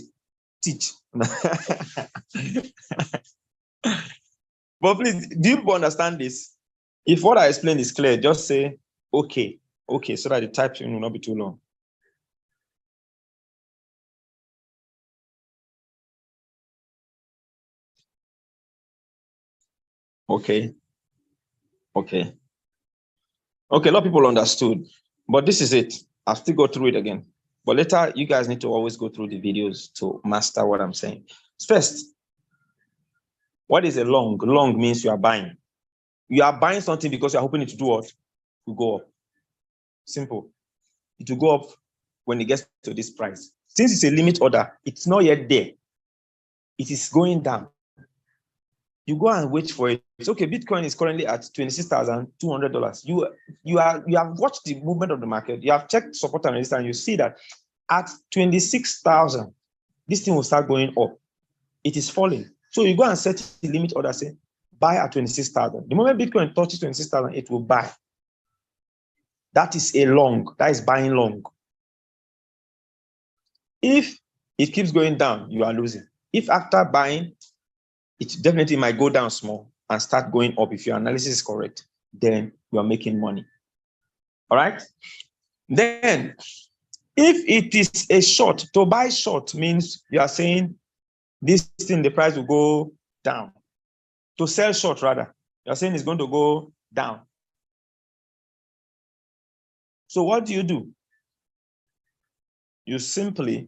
teach. But please, do you understand this? If what I explained is clear, just say, okay, so that the typing will not be too long. Okay. A lot of people understood, but this is it. I'll still go through it again. But later, you guys need to always go through the videos to master what I'm saying. First, what is a long? Long means you are buying. You are buying something because you're hoping it to do what? To go up. Simple. It will go up when it gets to this price. Since it's a limit order, it's not yet there. It is going down. You go and wait for it. It's okay. Bitcoin is currently at $26,200. You have watched the movement of the market. You have checked support and resistance. And you see that at 26,000, this thing will start going up. It is falling. So you go and set the limit order. Say buy at 26,000. The moment Bitcoin touches 26,000, it will buy. That is a long. That is buying long. If it keeps going down, you are losing. If after buying, it definitely might go down small and start going up. If your analysis is correct, then you are making money. All right. Then, if it is a short, to buy short means you are saying this thing, the price will go down. To sell short, rather, you are saying it's going to go down. So what do? You simply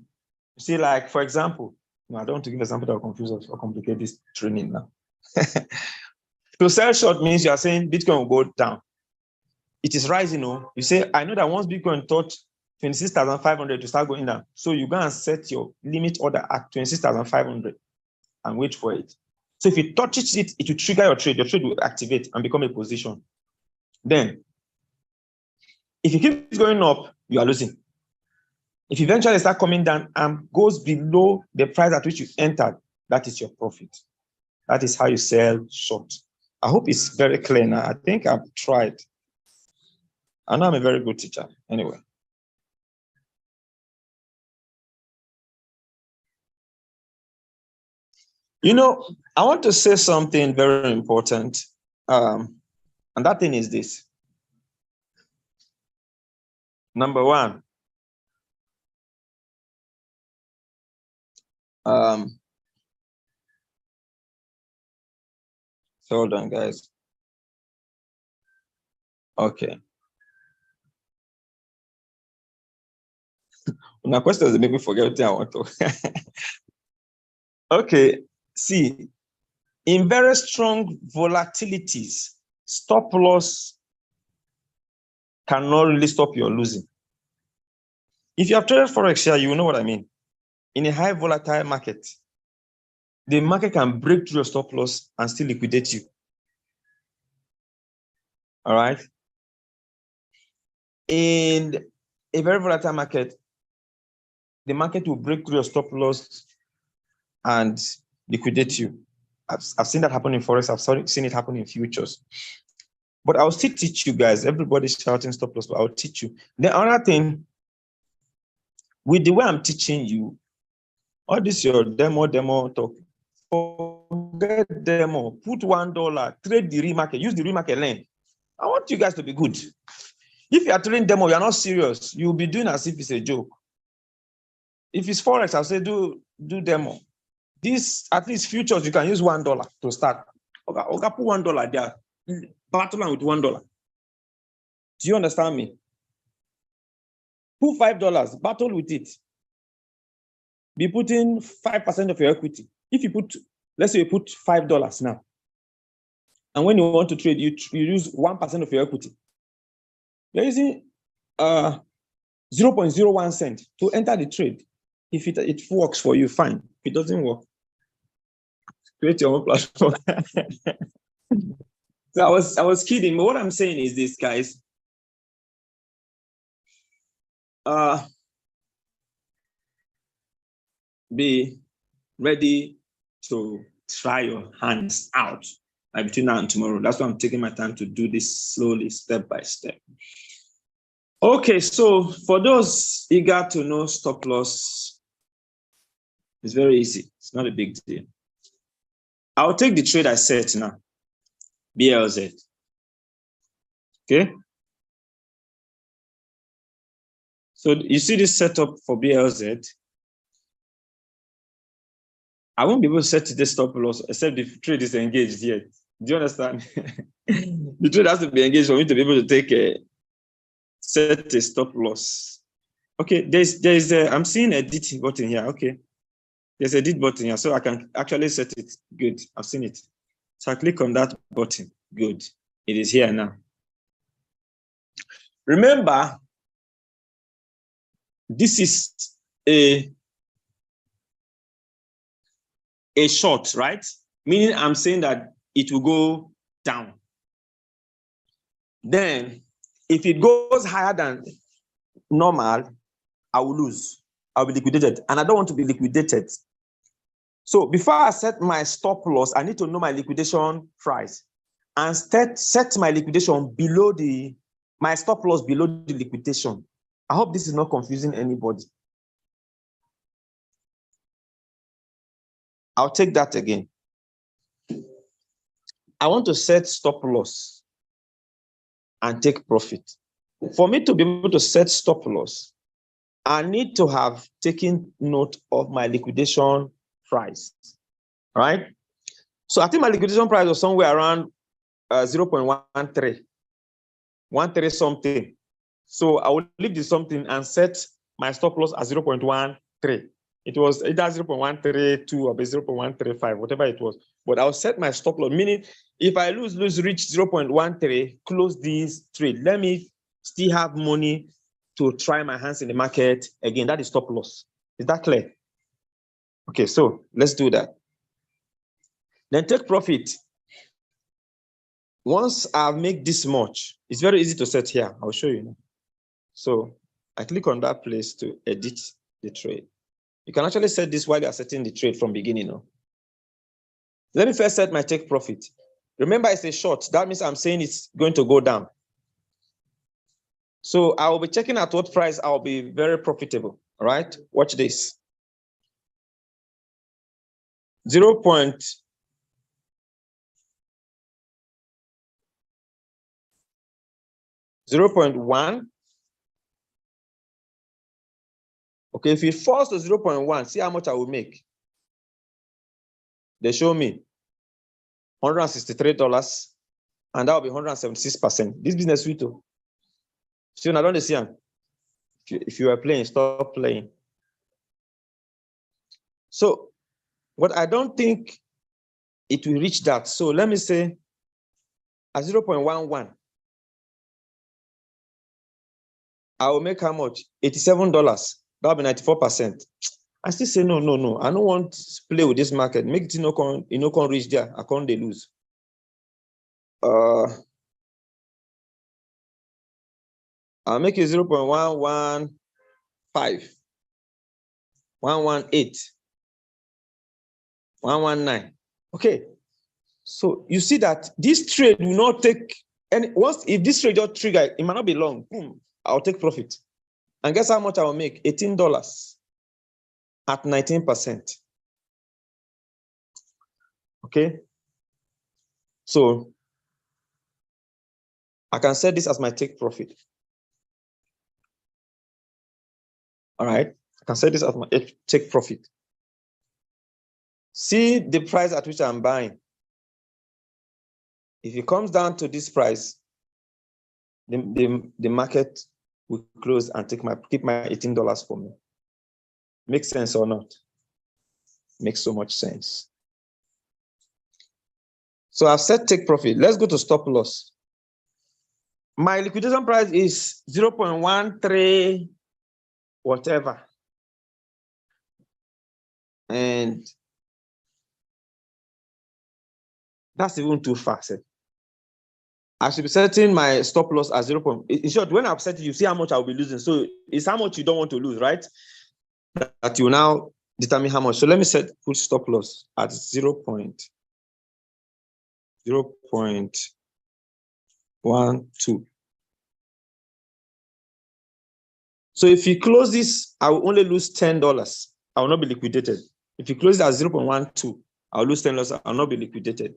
see, like, for example, no, I don't want to give an example that will confuse us or complicate this training now. To sell short means you are saying Bitcoin will go down. It is rising. Oh, you say, I know that once Bitcoin touch 26,500 to start going down. So you go and set your limit order at 26,500 and wait for it. So if it touches it, it will trigger your trade. Your trade will activate and become a position. Then, if it keeps going up, you are losing. If eventually start coming down and goes below the price at which you entered, that is your profit. That is how you sell short. I hope it's very clear now. I think I've tried. I know I'm a very good teacher. Anyway. You know, I want to say something very important. And that thing is this. Number one, hold on, guys. Okay. My question is make me forget what I want to. Okay, see, in very strong volatilities, stop loss cannot really stop your losing. If you have traded Forex here, you know what I mean. In a high volatile market, the market can break through your stop loss and still liquidate you. All right. In a very volatile market, the market will break through your stop loss and liquidate you. I've seen that happen in Forex. I've seen it happen in futures. But I'll still teach you guys. Everybody's shouting stop loss, but I'll teach you. The other thing, with the way I'm teaching you, all this your demo talk, forget demo, put $1, trade the real market, use the real market lane. I want you guys to be good. If you are trading demo, you're not serious, you'll be doing as if it's a joke. If it's Forex, I'll say do demo. This, at least futures, you can use $1 to start. Okay, put $1 there. Battle with $1. Do you understand me? Put $5, battle with it. Be putting 5% of your equity. If you put, let's say you put $5 now, and when you want to trade, you use 1% of your equity. You're using 0.01 cent to enter the trade. If it works for you, fine. If it doesn't work, create your own platform. So I was kidding, but what I'm saying is this, guys. Be ready to try your hands out between now and tomorrow. That's why I'm taking my time to do this slowly, step by step. Okay, so for those eager to know stop loss, it's very easy. It's not a big deal. I'll take the trade I set now, BLZ. Okay. So you see this setup for BLZ. I won't be able to set the stop loss except the trade is engaged yet. Do you understand? The trade has to be engaged for me to be able to take set a stop loss. Okay, there's I'm seeing a edit button here. Okay, there's a edit button here, so I can actually set it. Good, I've seen it. So I click on that button. Good, it is here now. Remember, this is a short, right? Meaning I'm saying that it will go down. Then, if it goes higher than normal, I will lose. I'll be liquidated, and I don't want to be liquidated. So before I set my stop loss, I need to know my liquidation price and set my liquidation below my stop loss below the liquidation. I hope this is not confusing anybody. I'll take that again. I want to set stop loss and take profit. For me to be able to set stop loss, I need to have taken note of my liquidation price, right? So I think my liquidation price was somewhere around 0.13, 13 something. So I will leave this something and set my stop loss at 0.13. It was either 0.132 or 0.135, whatever it was. but I'll set my stop loss, meaning if I lose, reach 0.13, close this trade. Let me still have money to try my hands in the market again. That is stop loss. Is that clear? Okay, so let's do that. Then take profit. Once I've made this much, it's very easy to set here. I'll show you now. So I click on that place to edit the trade. You can actually set this while you are setting the trade from beginning. No? Let me first set my take profit. Remember, it's a short. That means I'm saying it's going to go down. So I will be checking at what price I'll be very profitable. All right, watch this. 0.1. Okay, if it falls to 0.1, see how much I will make. They show me $163, and that will be 176%. This business sweet too. So I don't see them. If you are playing, stop playing. So, but I don't think it will reach that. So let me say at 0.11, I will make how much? $87. That'll be 94%. I still say no. I don't want to play with this market. Make it no reach there. I can't they lose. I'll make it 0.115, 118, 119. Okay. So you see that this trade will not take any. Once if this trade just trigger, it might not be long. Boom, I'll take profit. And guess how much I will make? $18 at 19%. Okay. So I can set this as my take profit. All right. I can set this as my take profit. See the price at which I'm buying. If it comes down to this price, the market will close and keep my $18 for me. Makes sense or not? Makes so much sense. So I've set take profit. Let's go to stop loss. My liquidation price is 0.13 whatever. And that's even too fast. I should be setting my stop loss at 0. In short, when I've set it, you see how much I'll be losing. So it's how much you don't want to lose, right? That you now determine how much. So let me put stop loss at 0.12. So if you close this, I will only lose $10. I will not be liquidated. If you close it at 0.12, I'll lose $10. I'll not be liquidated.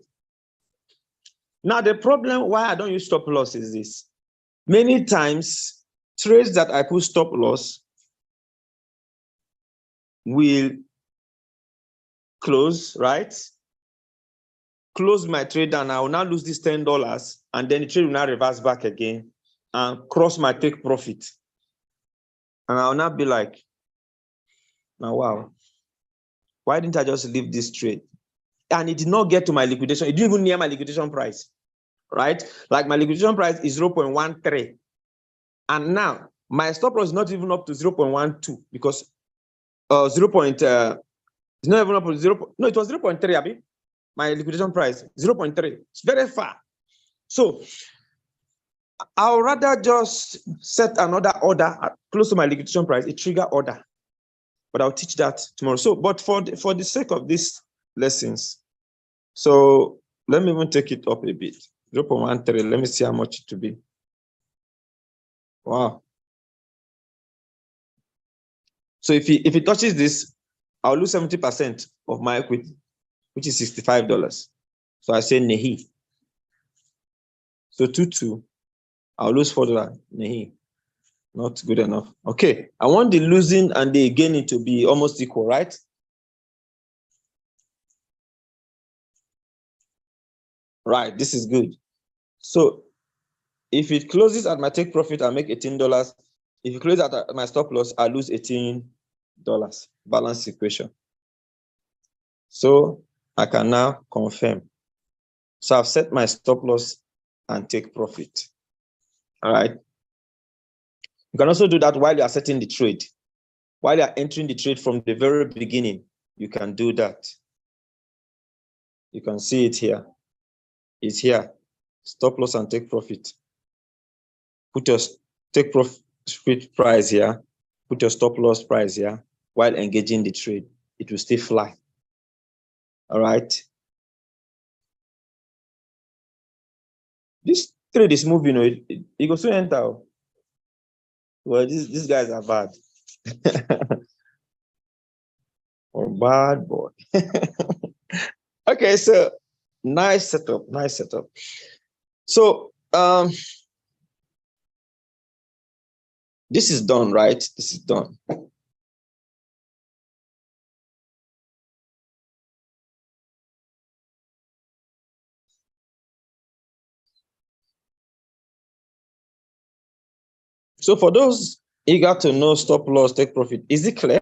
Now, the problem why I don't use stop loss is this. Many times, trades that I put stop loss will close, right? Close my trade and I will now lose this $10 and then the trade will now reverse back again and cross my take profit. And I'll not be like, now, wow, why didn't I just leave this trade? And it did not get to my liquidation. It didn't even near my liquidation price, right? Like my liquidation price is 0.13. And now my stop loss is not even up to 0.12 because it's not even up to 0. No, it was 0.3, Abby. My liquidation price, 0.3. It's very far. So I'll rather just set another order close to my liquidation price, a trigger order. But I'll teach that tomorrow. So, but for the sake of these lessons, so let me even take it up a bit. 0.13. Let me see how much it will be. Wow. So if it touches this, I'll lose 70% of my equity, which is $65. So I say nehi. So 2.2, I'll lose $4. Nehi. Not good enough. Okay. I want the losing and the gaining to be almost equal, right? Right. This is good. So if it closes at my take profit, I'll make $18. If it closes at my stop loss, I lose $18. Balance equation. So I can now confirm. So I've set my stop loss and take profit. All right. You can also do that while you are setting the trade. While you are entering the trade from the very beginning, you can do that. You can see it here. It's here. Stop loss and take profit. Put your take profit price here. Put your stop loss price here. While engaging the trade, it will still fly. All right. This trade is moving. It goes to enter. Well, these guys are bad. Or bad boy. Okay, so nice setup, nice setup. So this is done, right? This is done. So for those eager to know stop loss, take profit, is it clear?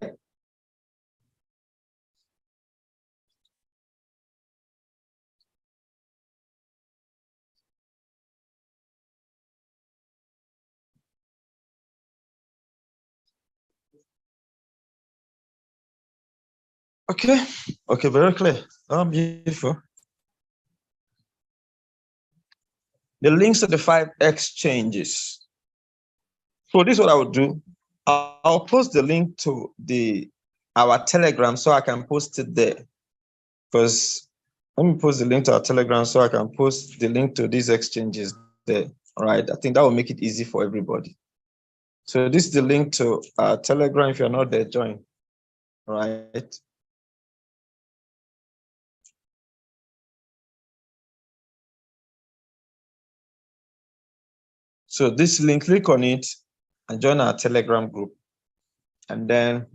Okay, okay, very clear. Beautiful. The links to the 5 exchanges. So this is what I would do. I'll post the link to our Telegram so I can post it there. Because let me post the link to our Telegram so I can post the link to these exchanges there. All right, I think that will make it easy for everybody. So this is the link to our Telegram. If you're not there, join. All right. So this link, click on it and join our Telegram group. And then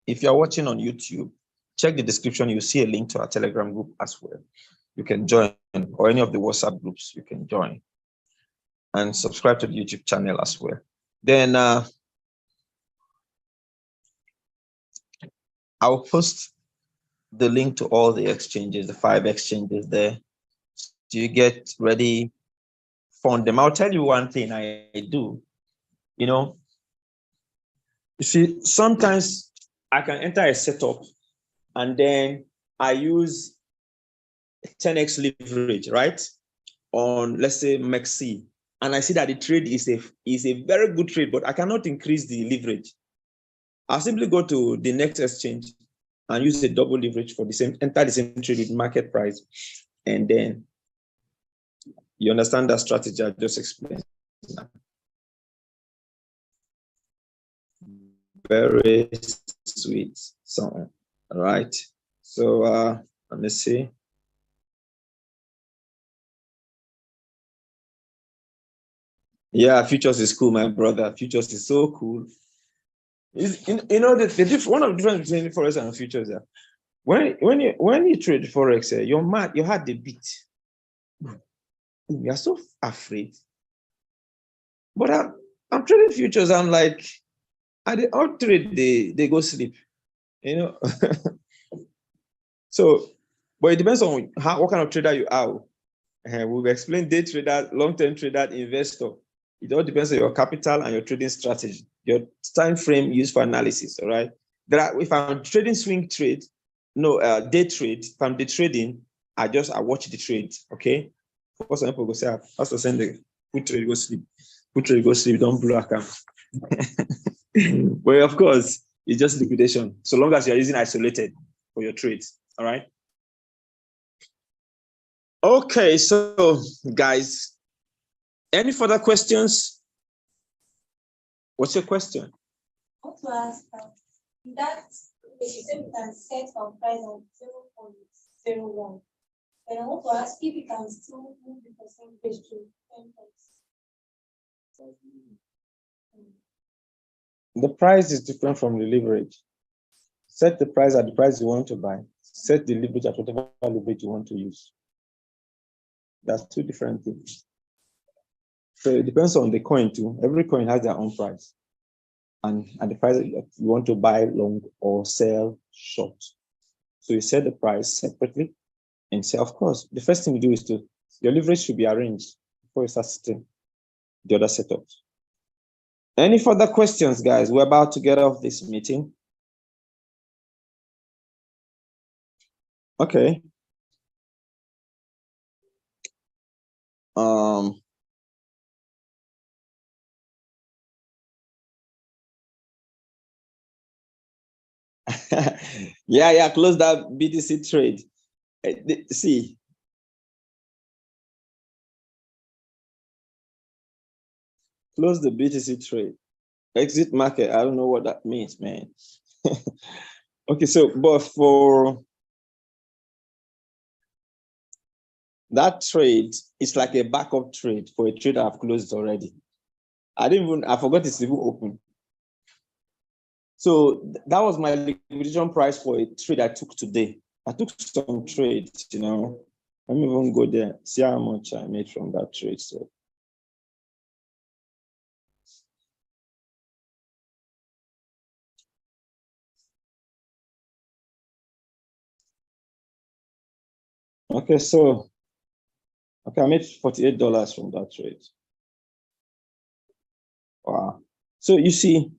if you're watching on YouTube, check the description. You'll see a link to our Telegram group as well. You can join, or any of the WhatsApp groups, you can join. And subscribe to the YouTube channel as well. Then I'll post the link to all the exchanges, the 5 exchanges there. So you get ready, fund them. I'll tell you one thing I do. You see, sometimes I can enter a setup and then I use 10x leverage, right? On, let's say, MEXC. And I see that the trade is a very good trade, but I cannot increase the leverage. I'll simply go to the next exchange and use the double leverage for the same, enter the same trade with market price. And then you understand that strategy I just explained. Very sweet song. All right. So let me see. Yeah, futures is cool, my brother. Futures is so cool. You know one of the difference between forex and futures. Yeah, when you trade forex, your heart the beat. You're so afraid. But I'm trading futures. I'm like, I all trade they go sleep. So, but it depends on what kind of trader you are. We've explained day trader, long-term trader, investor. It all depends on your capital and your trading strategy, your time frame used for analysis. All right. If I'm trading swing trade, day trade. If I'm day trading, I watch the trade. Okay. For some people go say, I have to send the put trade go sleep. Put trade go sleep. Don't blow account. But of course, it's just liquidation. So long as you're using isolated for your trades. All right. Okay, so guys, any further questions? What's your question? I want to ask that you said we can set our price at 0.01. And I want to ask if we can still move the percentage to 10%. The price is different from the leverage. Set the price at the price you want to buy. Set the leverage at whatever leverage you want to use. That's two different things. So it depends on the coin too. Every coin has their own price. And the price that you want to buy long or sell short. So you set the price separately and say, of course, the first thing you do is your leverage should be arranged before you start setting the other setups. Any further questions, guys? We're about to get off this meeting. Okay. Yeah, close that BTC trade. See. Close the BTC trade. Exit market, I don't know what that means, man. Okay, so, but for that trade, it's like a backup trade for a trade I've closed already. I forgot it's even open. So that was my liquidation price for a trade I took today. I took some trades, you know. Let me even go there, see how much I made from that trade. So okay, so I made $48 from that trade. Wow. So you see,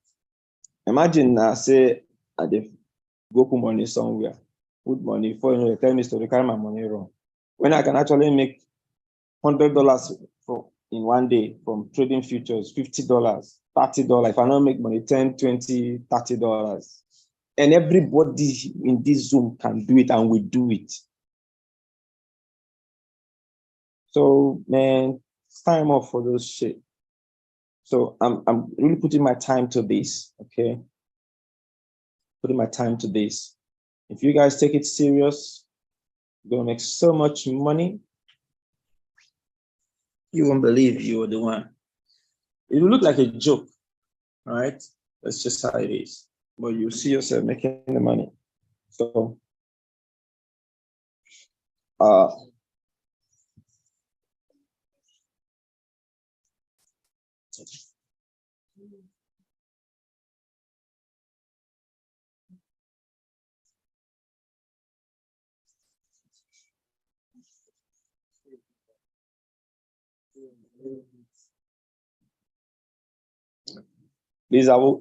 imagine say I go put money somewhere, put money for, you know, tell me to carry my money wrong. When I can actually make $100 in one day from trading futures, $50, $30. If I don't make money, $10, $20, $30. And everybody in this Zoom can do it, and we do it. So, man, it's time off for those shit. So I'm really putting my time to this, okay? Putting my time to this. If you guys take it serious, you're gonna make so much money. You won't believe you're the one. It will look like a joke, right? That's just how it is. But you see yourself making the money. So, please, I will,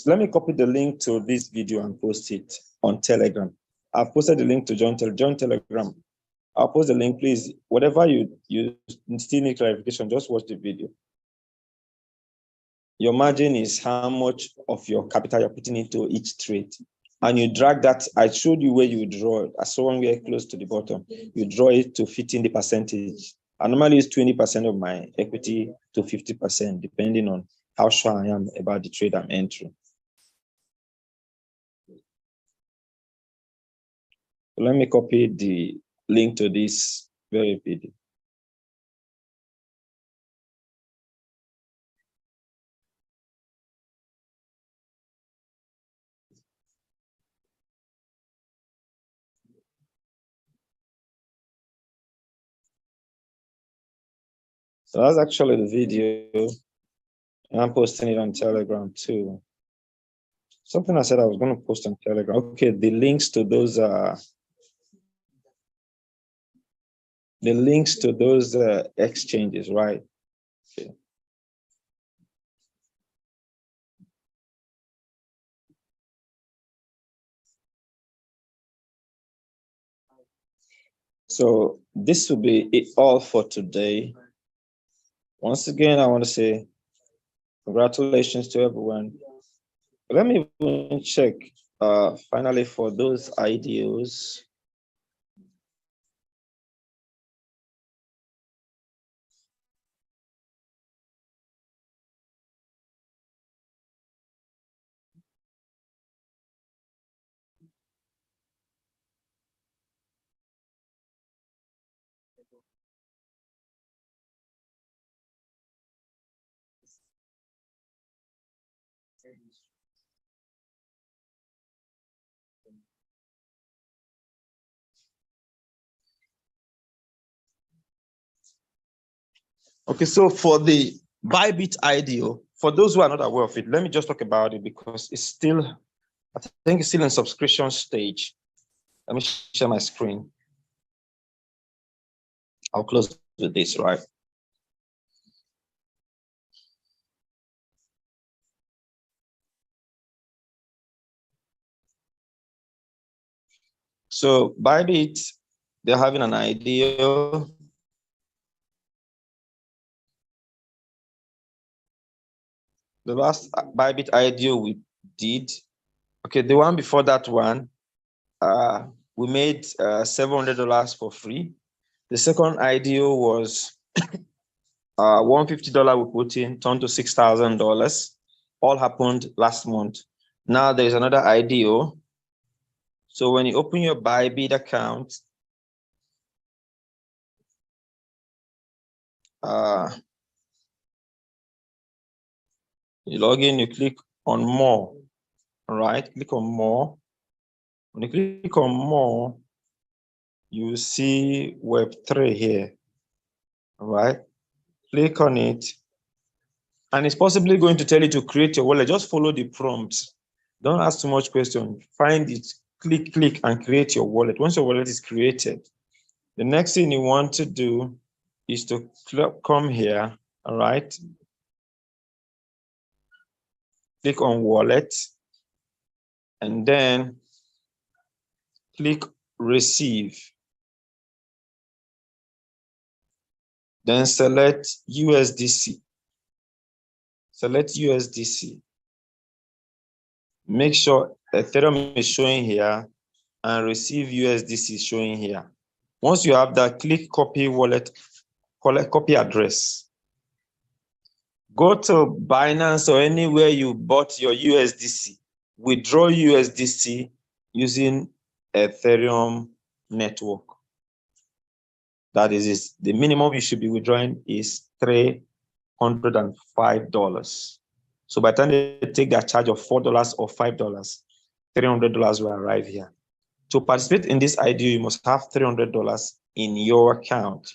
let me copy the link to this video and post it on Telegram. I've posted the link to John Telegram. I'll post the link, please. Whatever you still need clarification, just watch the video. Your margin is how much of your capital you're putting into each trade. And you drag that, I showed you where you draw it. I saw one where close to the bottom. You draw it to fit in the percentage. I normally use 20% of my equity to 50%, depending on how sure I am about the trade I'm entering. So let me copy the link to this very video. So that's actually the video. And I'm posting it on Telegram too. Something I said I was going to post on Telegram. Okay, the links to those exchanges, right? Okay. So this will be it all for today. Once again, I want to say congratulations to everyone. Let me even check finally for those ideas. Okay, so for the BYBIT IDO, for those who are not aware of it, let me just talk about it because it's still, I think it's still in subscription stage. Let me share my screen. I'll close with this, right? So BYBIT, they're having an IDO. The last BYBIT IDO we did, okay, the one before that one, we made $700 for free. The second IDO was $150 we put in, turned to $6,000. All happened last month. Now there's another IDO. So when you open your BYBIT account, you log in, you click on more, all right? Click on more. When you click on more, you see Web3 here, all right? Click on it, and it's possibly going to tell you to create your wallet. Just follow the prompts. Don't ask too much questions. Find it, click, and create your wallet. Once your wallet is created, the next thing you want to do is to come here, all right? Click on wallet, and then click receive. Then select USDC. Select USDC. Make sure Ethereum is showing here and receive USDC is showing here. Once you have that, click copy wallet, copy address. Go to Binance or anywhere you bought your USDC. Withdraw USDC using Ethereum network. That is, the minimum you should be withdrawing is $305. So by the time they take that charge of $4 or $5, $300 will arrive here. To participate in this IDO, you must have $300 in your account,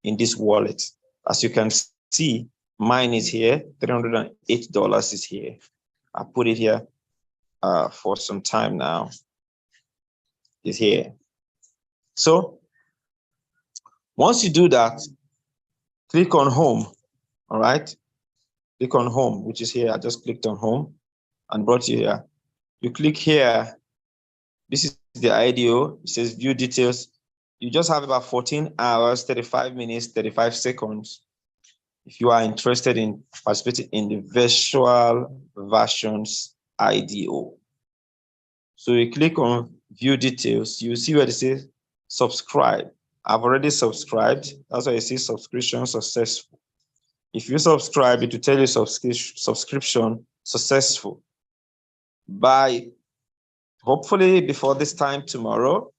in this wallet. As you can see, mine is here, $308 is here. I put it here for some time now. It's here. So once you do that, click on home, all right? Click on home, which is here. I just clicked on home and brought you here. You click here. This is the IDO. It says view details. You just have about 14 hours, 35 minutes, 35 seconds. If you are interested in participating in the virtual versions IDO. So you click on view details. You see where it says subscribe. I've already subscribed. That's why you see subscription successful. If you subscribe, it will tell you subscription successful. By hopefully before this time tomorrow,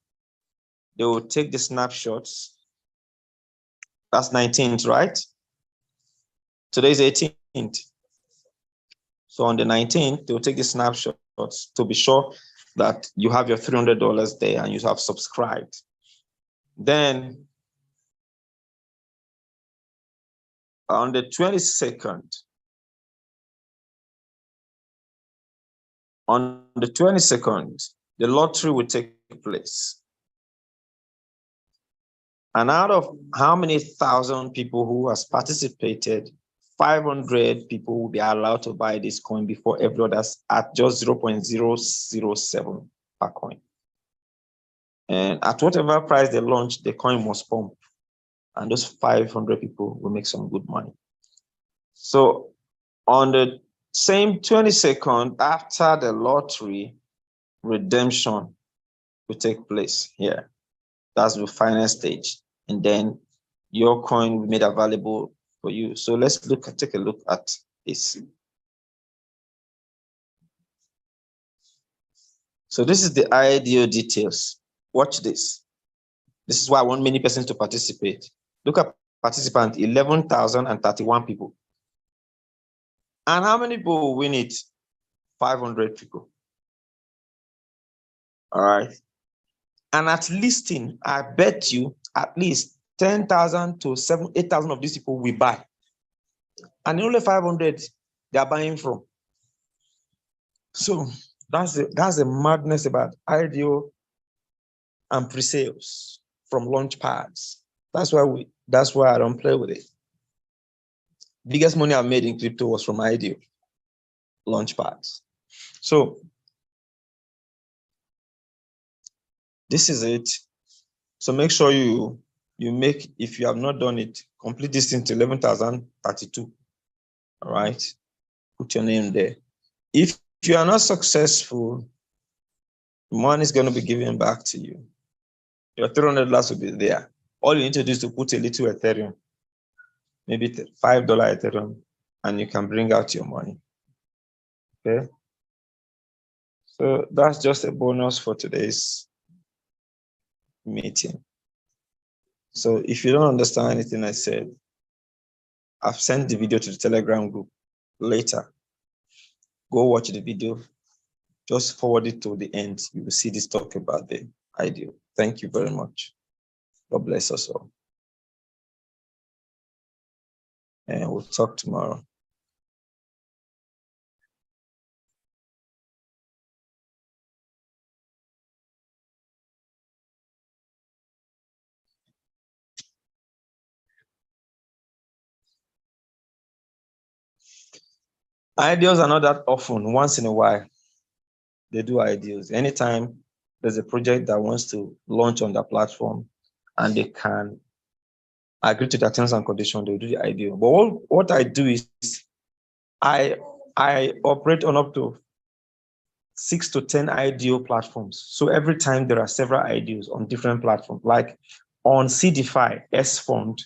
they will take the snapshots. That's 19th, right? Today's 18th. So on the 19th, they will take the snapshots to be sure that you have your $300 there and you have subscribed. Then on the 22nd, the lottery will take place. And out of how many thousand people who has participated, 500 people will be allowed to buy this coin before every others at just 0.007 per coin. And at whatever price they launch, the coin must pump. And those 500 people will make some good money. So on the same 22nd, after the lottery, redemption will take place here. That's the final stage. And then your coin will be made available for you. So let's take a look at this. So this is the IDO details. Watch this. This is why I want many persons to participate. Look at participants, 11,031 people. And how many people will win it? 500 people. All right. And at listing, I bet you at least 10,000 to 8,000 of these people will buy. And only 500 they are buying from. So that's the madness about IDO and pre-sales from launch pads. That's why I don't play with it. Biggest money I've made in crypto was from IDO launch pads. So this is it. So make sure you make, if you have not done it, complete this thing to 11,032. All right, put your name there. If you are not successful, money is going to be given back to you. Your $300 will be there. All you need to do is to put a little Ethereum, maybe $5 Ethereum, and you can bring out your money. Okay. So that's just a bonus for today's meeting. So if you don't understand anything I said, I've sent the video to the Telegram group later. Go watch the video. Just forward it to the end. You will see this talk about the idea. Thank you very much. God bless us all. And we'll talk tomorrow. Ideas are not that often. Once in a while, they do ideas. Anytime there's a project that wants to launch on the platform and they can agree to the terms and conditions, they'll do the idea. But what I do is I operate on up to 6 to 10 IDO platforms. So every time there are several IDOs on different platforms, like on CDFI, S-Fund,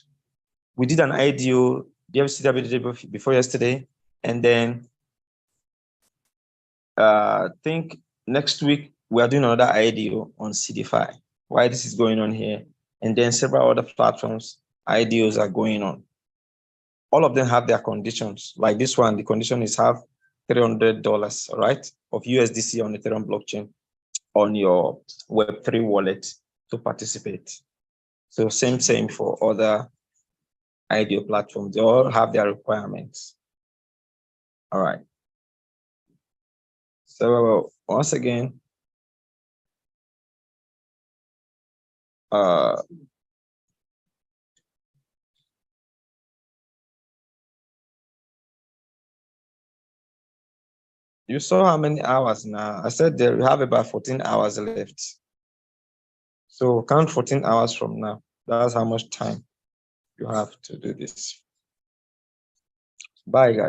we did an IDO, DFCW before yesterday, and then I think next week we are doing another IDO on CDFI. Why this is going on here, and then several other platforms, IDOs are going on. All of them have their conditions. Like this one, the condition is have $300, right, of USDC on the Ethereum blockchain on your Web3 wallet to participate. So same for other IDO platforms. They all have their requirements. All right. So once again, you saw how many hours now? I said there we have about 14 hours left. So count 14 hours from now. That's how much time you have to do this. Bye, guys.